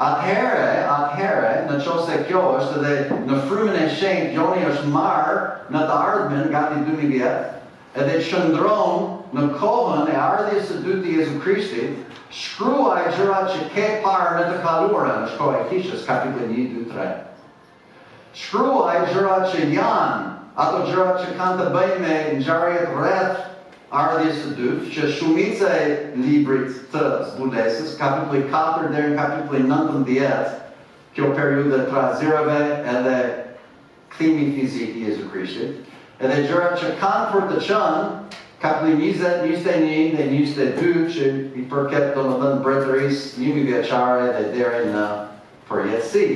Atëherë, në qoftë se kjo është edhe në frymën e shenjtë, Joni është marrë në të ardhmen gati 2000 vjet, edhe qëndron në kohën e ardhjes së dytë të Jezu Krishtit, shkruaj gjërat që ke parë në të kaluarën, në shkolla e Kishës, kapitulli 1, 2, 3. Shkruaj gjërat që janë, ato gjërat që kanë të bëjnë me ngjarjet rreth ardhjes së dytë, që shumica e librit të zbulesës, kapitulli 4 deri në kapitulli 19, kjo periudhë e trazirave edhe kthimi fizik i Jezu Krishtit, edhe gjërat që kanë për të qenë, kapitulli 20, 21 dhe 22 që i përket domethënë mbretërisë 1000 vjeçare dhe deri në përjetësi.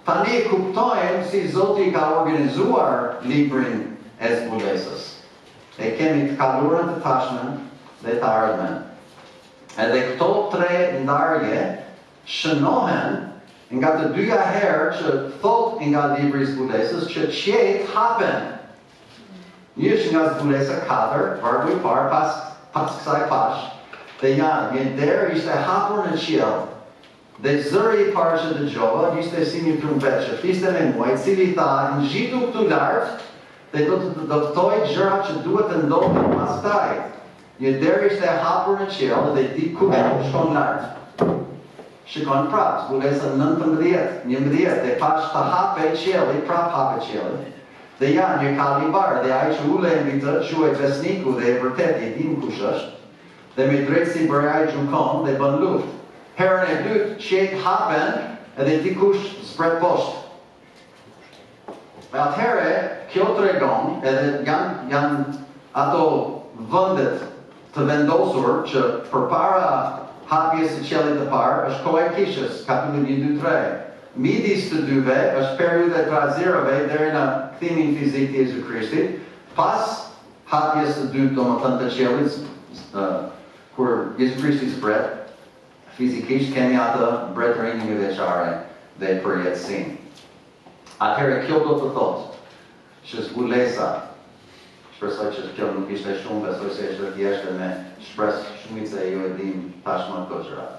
Tani kuptojmë si Zoti ka organizuar librin e zbulesës. E kemi të kaluarën, të tashmen dhe të ardhmen. Edhe këto tre ndarje shënohen nga të dyja herë që thot nga libri i zbulesës që qiejt hapen. Një është nga zbulesa 4, vargu i parë, pas kësaj pash, dhe janë, një derë ishte hapur në qiell, dhe zëri i parë që dëgjova ishte si një trumpet që fliste me mua, i cili tha, ngjitu këtu lart, dhe do të dëftoj gjërat që duhet të ndodhin pas kësaj. Një derë ishte hapur në qiell dhe diku shkon lart. Shikon prapë, zbulesa 19, 11, dhe pash të hape qielli, prapë hape qielli. Dhe janë një kalibar, dhe ai që ule mbi të quhet besniku dhe e vërtet e dim kush është, dhe me drejtësi bërjaj gjukon dhe bën luftë. Herën e dytë qiejt hapen edhe dikush zbret poshtë. Atëherë, kjo tregon edhe janë ato vendet të vendosur që përpara hapjes së qiellit të parë është koha e Kishës, kapitulli 1, 2, 3. Midis të dyve është periudha e trazirave deri në kthimin fizik të Jezu Krishtit, pas hapjes së dytë domethënë të qiellit, kur Jezu Krishti zbret, fizikisht kemi atë mbretërinë 1000 vjeçare dhe përjetësinë. Atëherë kjo do të thotë që zbulesa, shpresoj që kjo nuk ishte shumë, besoj se ishte thjeshtë me shpresë shumica e ju e dim tashmë këto gjëra.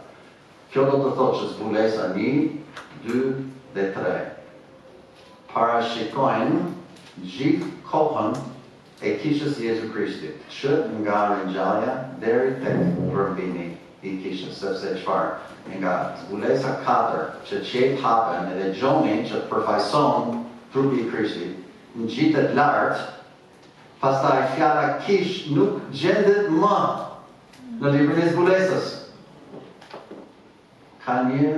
Kjo do të thotë që zbulesa 1, 2 dhe 3 parashikojnë gjithë kohën e Kishës Jezu Krishtit, që nga ringjallja deri tek përmbimi i Kishës, sepse çfarë? Nga zbulesa 4 që qiejt hapen edhe Gjoni që përfaqëson trupi i Krishtit, ngjitet lart, pastaj fjala Kish nuk gjendet më në librin e zbulesës. Ka një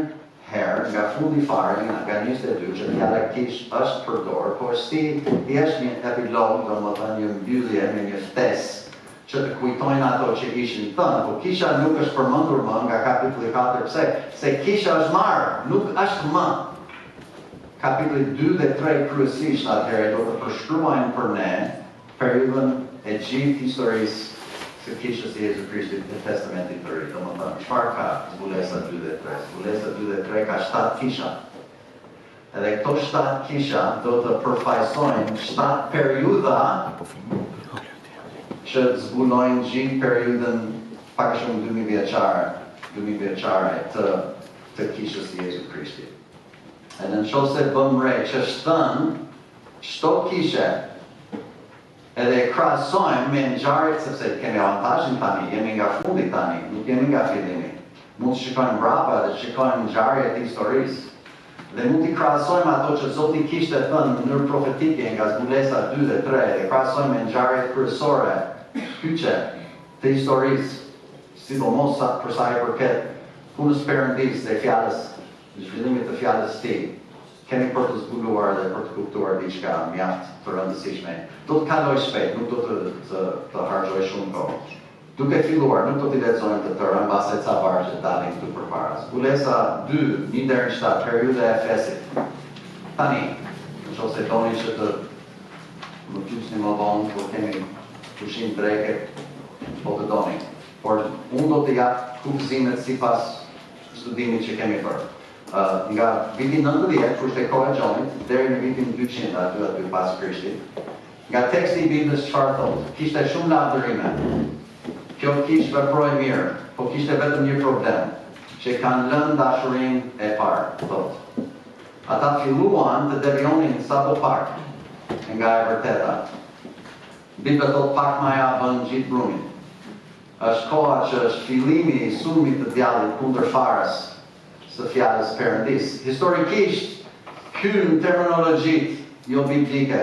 herë nga fundi fare, nga 22, që fjala Kish është përdorur, por si thjesht një epilog, domethënë një mbyllje me një ftesë që të kujtojnë ato që ishin thënë, por Kisha nuk është përmendur më nga kapitulli 4, pse? Se Kisha është marrë, nuk është më. Kapitulli 2 dhe 3 kryesisht atëherë do të përshkruajnë për ne periudhën e gjithë historisë së Kishës së Jezu Krishtit në Testamentin të Ri. Domethënë, çfarë ka zbulesa 2 dhe 3? Zbulesa 2 dhe 3 ka 7 kisha. Edhe këto 7 kisha do të përfaqësojnë 7 periudha që zbulojnë gjithë periudhën pak a shumë 2000 vjeçare të Kishës së Jezu Krishtit. Edhe nëse bëm re që çdo kishe edhe e krahasojmë me ngjarjet, sepse kemi avantazhin tani, jemi nga fundi tani, nuk jemi nga fillimi. Mund të shikojmë mbrapa dhe të shikojmë ngjarjet e historisë. Dhe mund t'i krahasojmë ato që Zoti kishte thënë në mënyrë profetike nga zbulesa 2 dhe 3, dhe krahasojmë me ngjarjet kryesore, kyçe të historisë, sidomos për sa i përket punës Perëndis dhe fjalës, zhvillimit të fjalës së tij. Kemi për të zbuluar dhe për të kuptuar diçka mjaft të rëndësishme. Do të kaloj shpejt, nuk do të harxoj shumë kohë. Duke filluar, nuk do t'i lexojmë të tëra mbase ca vargje dalin këtu përpara. Zbulesa 2, 1-7, periudha e Efesit. Tani, nëse doni që të më pyesni më vonë, kur kemi pushim dreke, po të doni. Por unë do të jap kufizimet sipas studimit që kemi bërë. Nga viti 90, kur ishte koha e Gjonit, deri në vitin 200 aty pas Krishtit. Nga teksti i Biblës çfarë thotë? Kishte shumë lavdërime. Kjo kishte veproi mirë, po kishte vetëm një problem, që kanë lënë dashurinë e parë, thotë. Ata filluan të devionin sapo pak nga e vërteta. Bibla thotë pak maja bën gjithë brumin. Është koha që është fillimi i sulmit të djallit kundër farës së fjalës Perëndis. Historikisht, ky në terminologjitë jo biblike,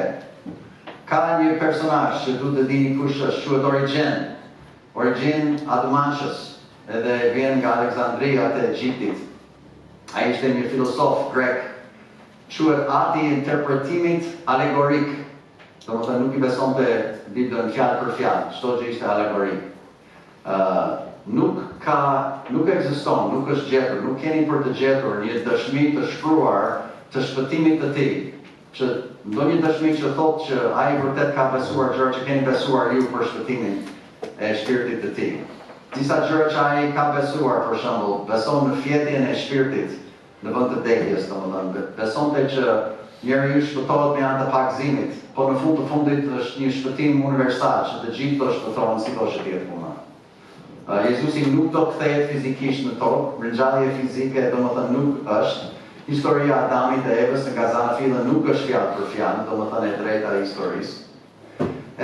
ka një personazh që duhet të dini kush është, quhet Origen Adumantius, edhe vjen nga Aleksandria të Egjiptit. Ai ishte një filosof grek, quhet ati i interpretimit alegorik. Domethënë nuk i besonte Biblën fjalë për fjalë, çdo gjë ishte alegorik. Nuk ekziston, nuk është gjetur, nuk keni për të gjetur një dëshmi të shkruar të shpëtimit të tij. Që ndonjë dëshmi që thotë që ai vërtet ka besuar gjëra që keni besuar ju për shpëtimin e shpirtit të tij. Disa gjëra që ai ka besuar, për shembull, beson në fjetjen e shpirtit në vend të vdekjes, domethënë besonte që njeriu shpëtohet me anë të pakëzimit, po në fund të fundit është një shpëtim universal që të gjithë do shpëtohen sido që tjetë puna. Jezusi nuk do kthehet fizikisht në tokë, ringjallje fizike domethënë nuk është. Historia e Adamit dhe Evës nga zana fillë nuk është fjalë për fjalë, domethënë e drejta e historisë.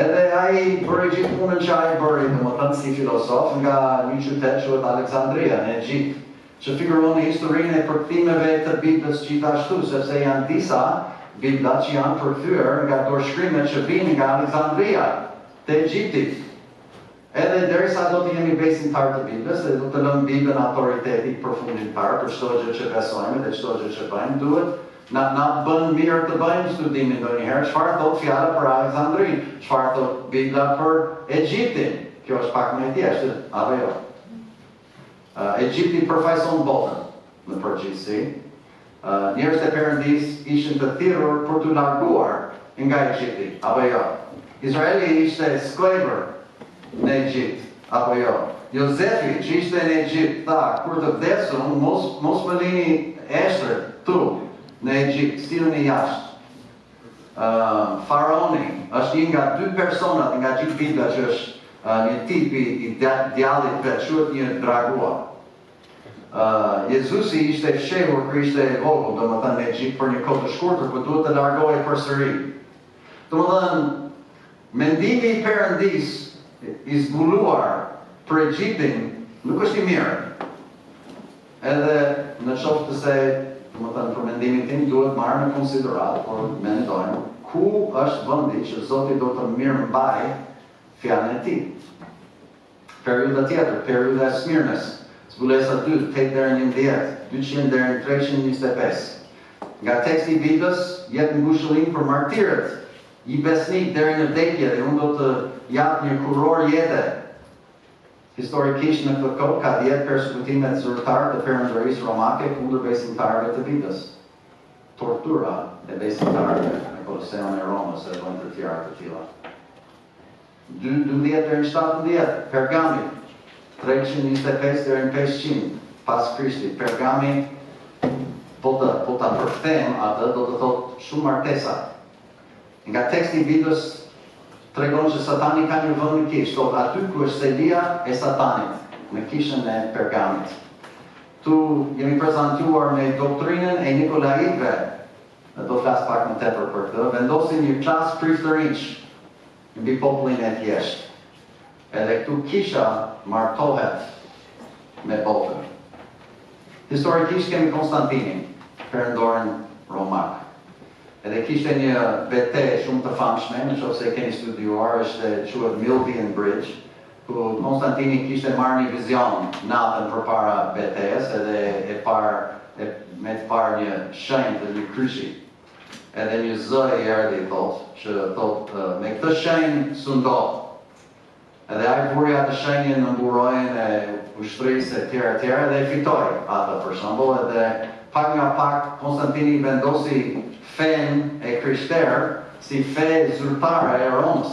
Edhe ai bëri gjithë punën që ai bëri, domethënë si filosof nga një qytet që quhet Aleksandria në Egjipt, që figuron në historinë e përkthimeve të Biblës gjithashtu, sepse janë disa Bibla që janë përkthyer nga dorëshkrimet që vijnë nga Aleksandria te Egjipti. Edhe derisa do të jemi besimtar të Biblës, dhe do të lëmë Biblën autoritetit përfundimtar për çdo gjë që besojmë dhe çdo gjë që bëjmë, duhet na bën mirë të bëjmë studimin ndonjëherë, çfarë thotë fjala për Aleksandrinë, çfarë thotë Bibla për Egjiptin. Kjo është pak më e thjeshtë, apo jo? Egjipti përfaqëson botën në përgjithësi. Njerëzit e Perëndis ishin të thirrur për t'u larguar nga Egjipti, apo jo? Izraeli ishte sklavër në Egjipt, apo jo? Jozefi që ishte në Egjipt tha, kur të vdesun, mos më lini eshtër tu në Egjipt, stilën e jashtë. Faraoni është një nga dy personat nga gjithë Bibla që është një tipi i djallit që quhet një dragua. Jezusi ishte fshehur kur ishte i vogël, domethënë në Egjipt për një kohë të shkurtër, por duhet të largohej përsëri. Domethënë, mendimi i Perëndis i zbuluar për Egjiptin nuk është i mirë. Edhe në qoftë se, domethënë për mendimin tim duhet marrë në konsiderat, por mendojmë ku është vendi që Zoti do të mirëmbajë fjalën e tij. Periudha tjetër, periudha e Smirnës, zbulesa 2, 8 deri në 11, 200 deri në 325. Nga teksti i Biblës jep ngushëllim për martirët i besnik deri në vdekje, dhe unë do të jap një kuror jete. Historikisht në këtë kohë ka 10 persekutime zyrtare të Perëndërisë Romake kundër besimtarëve të Biblës. Tortura e besimtarëve në Koloseun e Romës e vende të tjera të tilla. 12 deri në 17, Pergami, 325 deri në 500 pas Krishtit. Pergami, po ta përkthem atë, do të thotë shumë martesa. Nga teksti i Biblës tregon që Satani ka një vend në kishë, thotë aty ku është selia e Satanit, në kishën e Pergamit. Tu jemi prezantuar me doktrinën e Nikolaitëve, do flas pak më tepër për këtë, vendosin një klas priftërinç mbi popullin e thjeshtë. Edhe këtu kisha martohet me botën. Historikisht kemi Konstantinin, perëndorin romak. Edhe kishte një betejë shumë të famshme, nëse keni studiuar, është quhet Milvian Bridge, ku Konstantini kishte marrë një vizion natën përpara betejës me të parë një shenjë të një kryqi. Edhe një zë i erdhi që thotë me këtë shenjë sundo. Edhe ai vuri atë shenjën në mburojën e ushtrisë e tjera dhe e fitoi atë për shembull, edhe pak nga pak Konstantini vendosi fen e krishterë si fe zyrtare e Romës,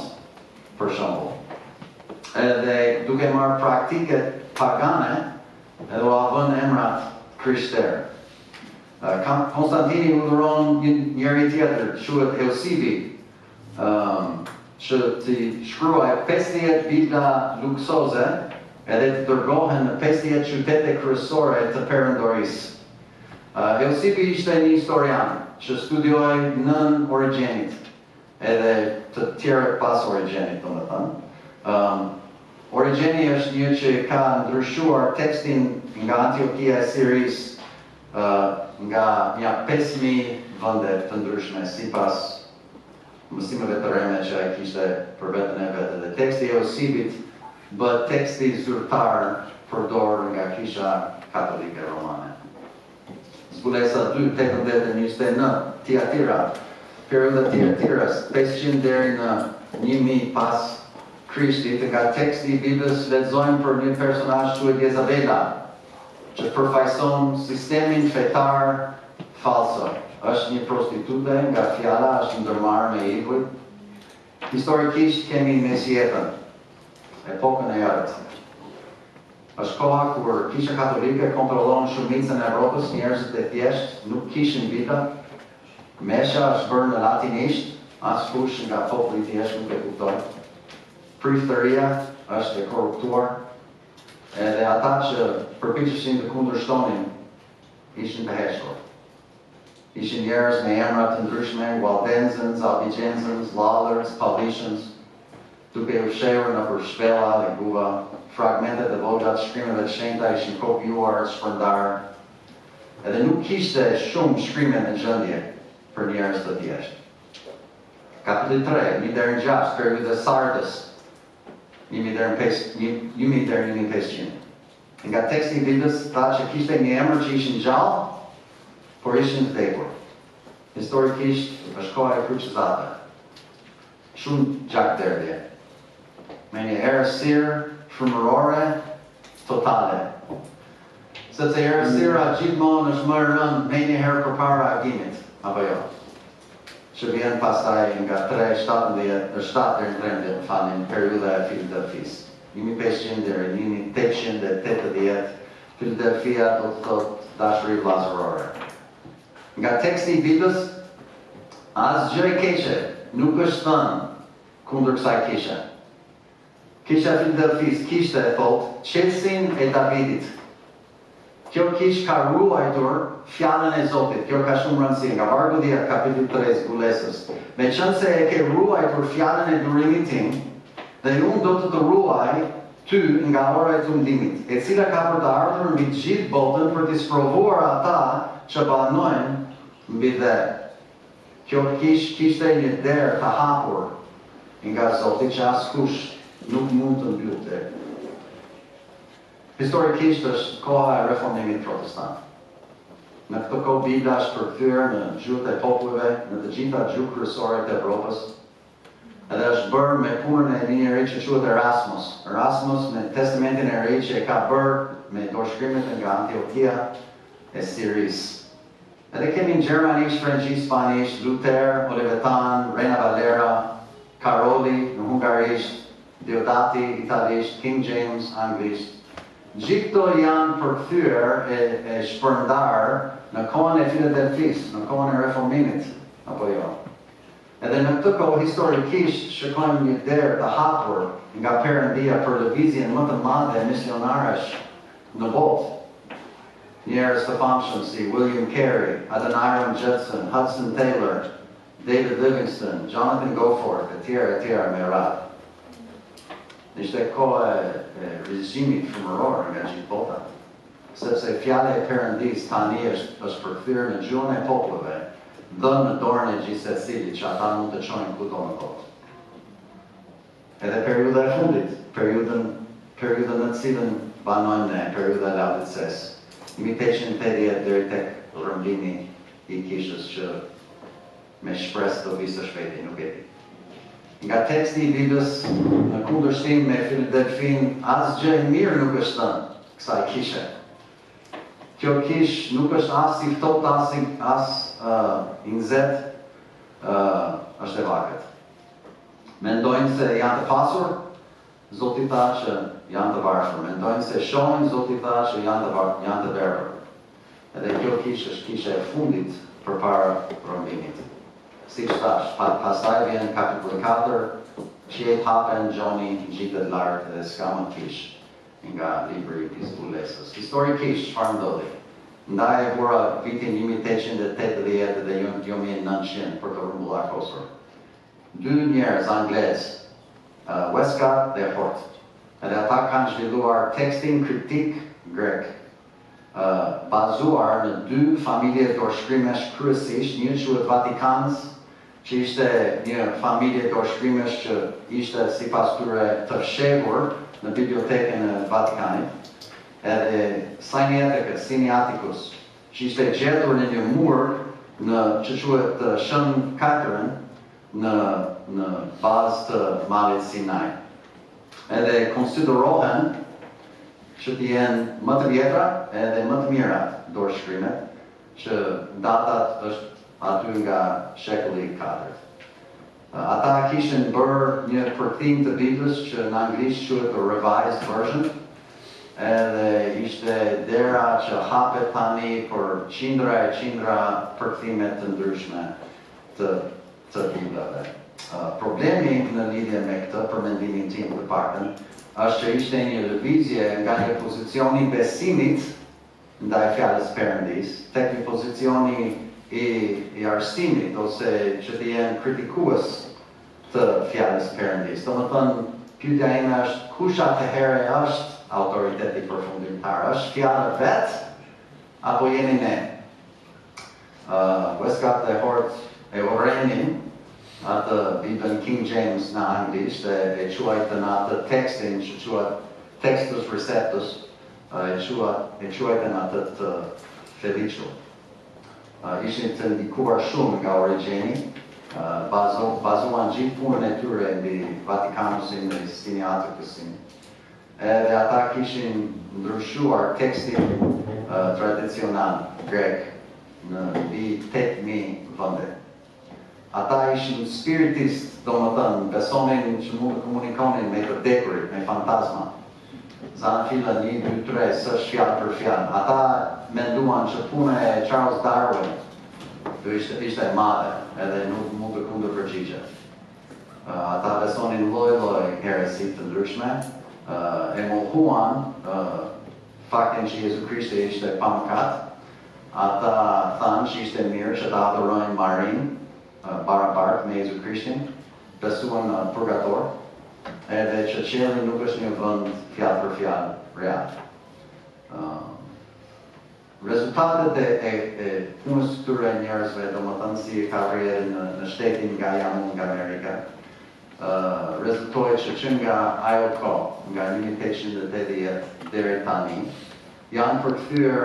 për shembull. Edhe duke marrë praktiket pagane, edhe u avën emrat krishterë. Konstantini udhëron njëri tjetër, quhet Eusebi, që të shkruaj 50 bibla luksoze, edhe të dërgohen në 50 qytete kryesore të Perëndorisë. Eusebi ishte një historian që studioi nën Origenit, edhe të tjerët pas Origenit, domethënë. Origeni është një që ka ndryshuar tekstin nga Antiokia e Siris nga një 5.000 vende të ndryshme sipas mësimeve të reme që ai kishte për veten e vet. Dhe teksti e Eusebit bëhet teksti zyrtar përdorur nga Kisha Katolike Romane. Zbulesa 2:18-29, Tiatira, perioda e Tiatiras, 500 deri në 1000 pas Krishtit, nga teksti i Biblës lexojmë për një personazh quhet Jezabela, që përfaqëson sistemin fetar falso. Është një prostitute nga fjala, është ndërmarrë me idhuj. Historikisht kemi Mesjetën, epokën e Jarët. Është koha kur Kisha Katolike kontrollon shumicën e Evropës, njerëzit e thjeshtë nuk kishin Bibla. Mesha është bërë në latinisht, askush nga populli i thjeshtë nuk e kupton. Priftëria është e korruptuar, edhe ata që përpiqeshin të kundërshtonin ishin të heshtur. Ishin njerëz me emra të ndryshme, Waldensens, Albigensens, Lallers, Paulicians, duke u shehur nëpër shpella dhe guva, fragmentet e vogla të shkrimeve të shenjta ishin kopjuar, shpërndarë, edhe nuk kishte shumë shkrime në gjendje për njerëz të thjeshtë. Kapitulli 3, 1-6, periudha e Sardës, 1000 deri në 1500. Nga teksti i Biblës tha që kishte një emër që ishin gjallë, por ishin të vdekur. Historikisht është koha e kryqëzave. Shumë gjakderdhje. Me një errësirë frymërore totale. Sepse errësira gjithmonë është më e rëndë me njëherë përpara agimit, apo jo? Që vjen pastaj nga 7 deri në 13, falni, periudha e Filadelfisë. 1500 deri 1880, Filadelfia do të thotë dashuri vllazërore. Nga teksti i Biblës, asgjë e keqe nuk është thënë kundër kësaj kishe. Kisha e Filadelfisë kishte thotë qetësinë e Davidit. Kjo kish ka ruajtur fjalën e Zotit. Kjo ka shumë rëndësi. Nga vargu 10, kapitulli 3 zbulesës. Meqense e ke ruajtur fjalën e durimit tim, dhe unë do të ruaj ty nga ora e tundimit, e cila ka për të ardhur mbi të gjithë botën për të sprovuar ata që banojnë mbi dhe. Kjo kishte një derë të hapur nga Zoti që askush nuk mund të mbyllte. Historikisht është koha e reformimit protestant. Në këtë kohë Bibla është përkthyer në gjuhët e popullve, në të gjitha gjuhët kryesore të Evropës, edhe është bërë me punën e një njeri që quhet Erasmus. Erasmus me testamentin e ri që e ka bërë me dorëshkrimet nga Antiokia e Siris. Edhe kemi në gjermanisht, frëngjisht, spanisht, Luther, Olivetan, Reina Valera, Karoli në hungarisht, Diodati italisht, King James anglisht. Gjithë këto janë përkthyer e shpërndar në kohën e Filadelfisë, në kohën e reformimit, apo jo. Edhe në këtë kohë historikisht shikojmë një derë të hapur nga Perëndia për lëvizjen më të madhe misionarësh në botë. Njerëz të famshëm si William Carey, Adoniram Judson, Hudson Taylor, David Livingstone, Jonathan Goforth, e tjera me radhë. Ishte koha e rizgjimit frymëror nga gjithë bota, sepse fjala e Perëndisë tani është përkthyer në gjuhën e popujve, dhe në dorën e gjithë secilit që ata mund të çojnë kudo në botë. edhe periudha e fundit, periudha në cilën banojmë ne, periudha e Laodices. Imitation 80 deri tek rrëmbimi I kishës që me shpresë do vi së shpejti, nuk e di. Nga teksti I Biblës në kundërshtim me Filadelfin, asgjë e mirë nuk është thënë kësaj kishe. Kjo kish nuk është as I ftohtë, as I nxehtë, është e vagët. Mendojnë se janë të pasur, Zoti tha që janë të varfër. Mendojnë se shohin, Zoti tha që janë të verbër. Edhe kjo kish është kisha e fundit përpara rrëmbimit. Si që thash, pastaj vjen kapitulli 4, qiejt hapen, Gjoni ngjitet lart dhe s'ka më kish nga libri I Pistullesës. Histori kish, çfarë ndodhi? Ndaj e vura vitin 1880 dhe 1900 për të rrëmbulluar Kosovën. Dy njerëz anglez, Westcott dhe Hort. Edhe ata kanë zhvilluar tekstin kritik grek, bazuar në dy familje dorëshkrimesh kryesisht, një quhet Vatikanës, që ishte një familje dorëshkrimesh që ishte sipas tyre të fshehur në bibliotekën e Vatikanit, edhe Sinaiticus, që ishte gjetur në një mur që quhet Shën Katrin në bazë të malit Sinai. Edhe konsiderohen që të jenë më të vjetra edhe më të mira dorëshkrimet, që datat është aty nga shekulli 4. Ata kishin bërë një përkthim të Biblës që në anglisht quhet the Revised Version, edhe ishte dera që hapet tani për qindra e qindra përkthime të ndryshme të Biblave. Problemi në lidhje me këtë, për mendimin tim të paktën, është që ishte një lëvizje nga një pozicioni besimit ndaj fjalës Perëndis, tek një pozicioni I arsimit ose që të jenë kritikues të fjalës Perëndis. Domethënë, pyetja ime është kush atëherë është autoriteti përfundimtar? Është fjala vet apo jeni ne? Westcott dhe Hort e urrenin atë Biblën King James në anglisht e quajtën atë tekstin që quhet Textus Receptus, e quajtën atë të Felicio. Ishin të ndikuar shumë nga origjini, bazuan gjithë punën e tyre mbi Vatikanusin dhe Sinaiaticus-in. Edhe ata kishin ndryshuar tekstin tradicional grek në mbi 8.000 vende. Ata ishin spiritist, domethënë, besonin që mund të komunikonin me të dekurit, me fantazma. Zanë fila 1, 2, 3, s'është fjalë për fjalë. Ata menduan që puna e Charles Darwin ishte e madhe, edhe nuk mund të kundër përgjigjet. Ata besonin lloj-lloj heresi të ndryshme, e mohuan faktin që Jezu Krishti ishte pa mëkat. Ata thanë që ishte mirë që ta adhurojnë Marin barabart me Jezu Krishtin, besuan në purgator, edhe që qielli nuk është një vend fjalë për fjalë real. Rezultatet e punës së këtyre njerëzve, domethënë si ka rrjedhë në shtetin nga jam nga Amerika, rezultoi që nga ajo kohë, nga 1880 deri tani, janë përkthyer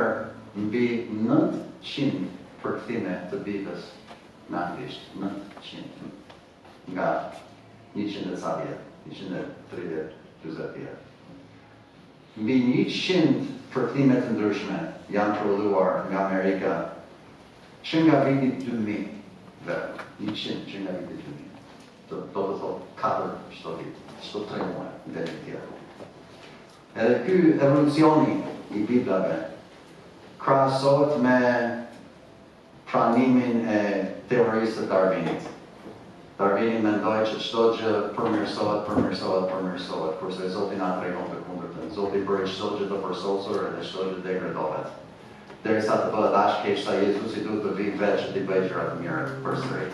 mbi 900 përkthime të Biblës në anglisht, 900 nga 100 sa vjet, 130-40 vjet. Mbi 100 përkthime të ndryshme janë prodhuar nga Amerika që nga viti 2000 vetë, 100 që nga viti 2000. Do të thotë 4 çdo vit, çdo 3 muaj deri në tjetër. Edhe ky evolucioni I Biblave krahasohet me pranimin e teorisë të Darwinit. Darwini mendoi që çdo gjë përmirësohet, kurse Zoti na tregon të kundërtën. Zoti bëri çdo gjë të përsosur dhe çdo gjë degradohet. Derisa të bëhet as keq sa Jezusi duhet të vijë vetë që t'i bëjë gjëra të mira përsëri.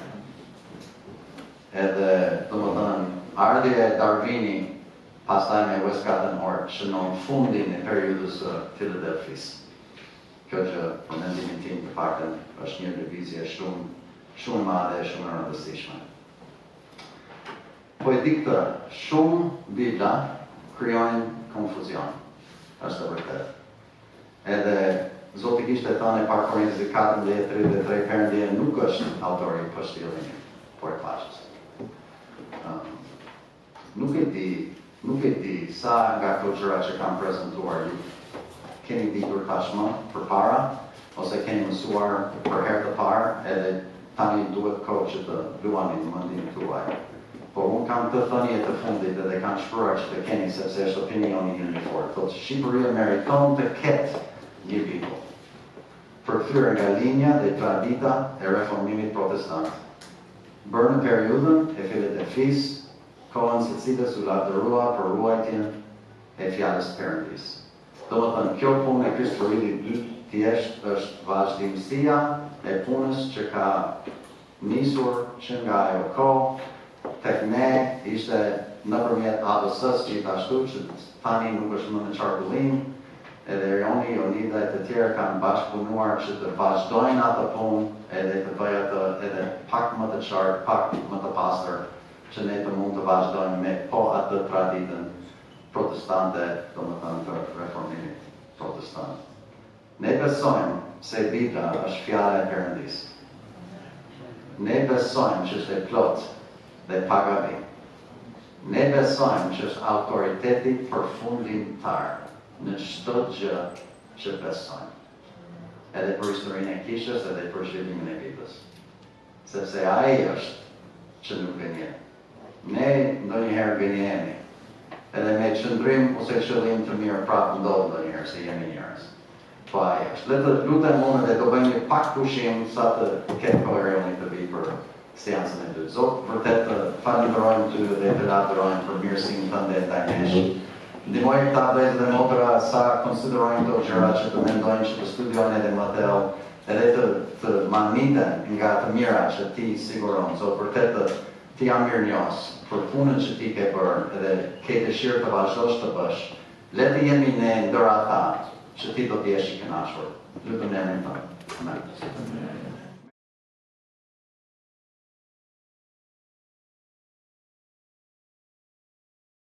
Edhe, domethënë, ardhja e Darwini pastaj me Westcott dhe Hort shënon fundin e periudhës së Filadelfisë. Kjo që për mendimin tim të paktën është një lëvizje shumë e madhe e shumë e rëndësishme. po e di këtë, shumë bibla krijojnë konfuzion. Është e vërtetë. Edhe Zoti kishte thënë para Korintit 14:33 Perëndia nuk është autori i pështjellimit, por e paqes. Nuk e di sa nga këto gjëra që kam prezantuar ju keni ditur tashmë përpara ose keni mësuar për herë të parë edhe tani duhet kohë që të luani në mendjen tuaj. Por unë kam të thënie të fundit edhe kam shpëruar që të keni sepse është opinioni im i fortë. Thotë Shqipëria meriton të ketë një bibull. Përkthyer nga linja dhe tradita e reformimit protestant. Bërë në periudhën e Filadelfisë, kohën se cilës u lavdërua për ruajtjen e fjalës Perëndis. Domethënë, kjo punë e Krishtlërimit dytë thjesht është vazhdimësia e punës që ka nisur që nga ajo kohë tek ne ishte nëpërmjet ABS-s gjithashtu që tani nuk është më në qarkullim, edhe Erioni, Jonida e të tjerë kanë bashkëpunuar që të vazhdojnë atë punë edhe të bëjë atë edhe pak më të qartë, pak më të pastër, që ne të mund të vazhdojmë me po atë traditën protestante, domethënë të reformimit protestant. Ne besojmë se Bibla është fjala e Perëndisë. Ne besojmë që është e plotë dhe pagavim. Ne besojmë që është autoriteti përfundimtar në çdo gjë që besojmë. Edhe për historinë e kishës, edhe për zhvillimin e Biblës. Sepse ai është që nuk gënjen. Ne ndonjëherë gënjemi. Edhe me qëndrim ose qëllim të mirë prapë ndodh ndonjëherë se jemi njerëz. Po ai është. Le të lutem unë dhe do bëjmë një pak pushim sa të ketë kohë të vi për seancën e dytë. Zot, vërtet të falenderojmë ty dhe të lavdërojmë për mirësinë tënde ndaj nesh. Ndihmoj këta vëllezër dhe motra sa konsiderojnë këto gjëra që të mendojnë që të studiojnë edhe më thellë edhe të maniten nga të mira që ti siguron. Zot, vërtet ti jam mirënjohës për punën që ti ke bërë edhe ke dëshirë të vazhdosh të bësh. Le të jemi ne ndër ata që ti do të jesh i kënaqur. Lutem në emrin tënd. Amen.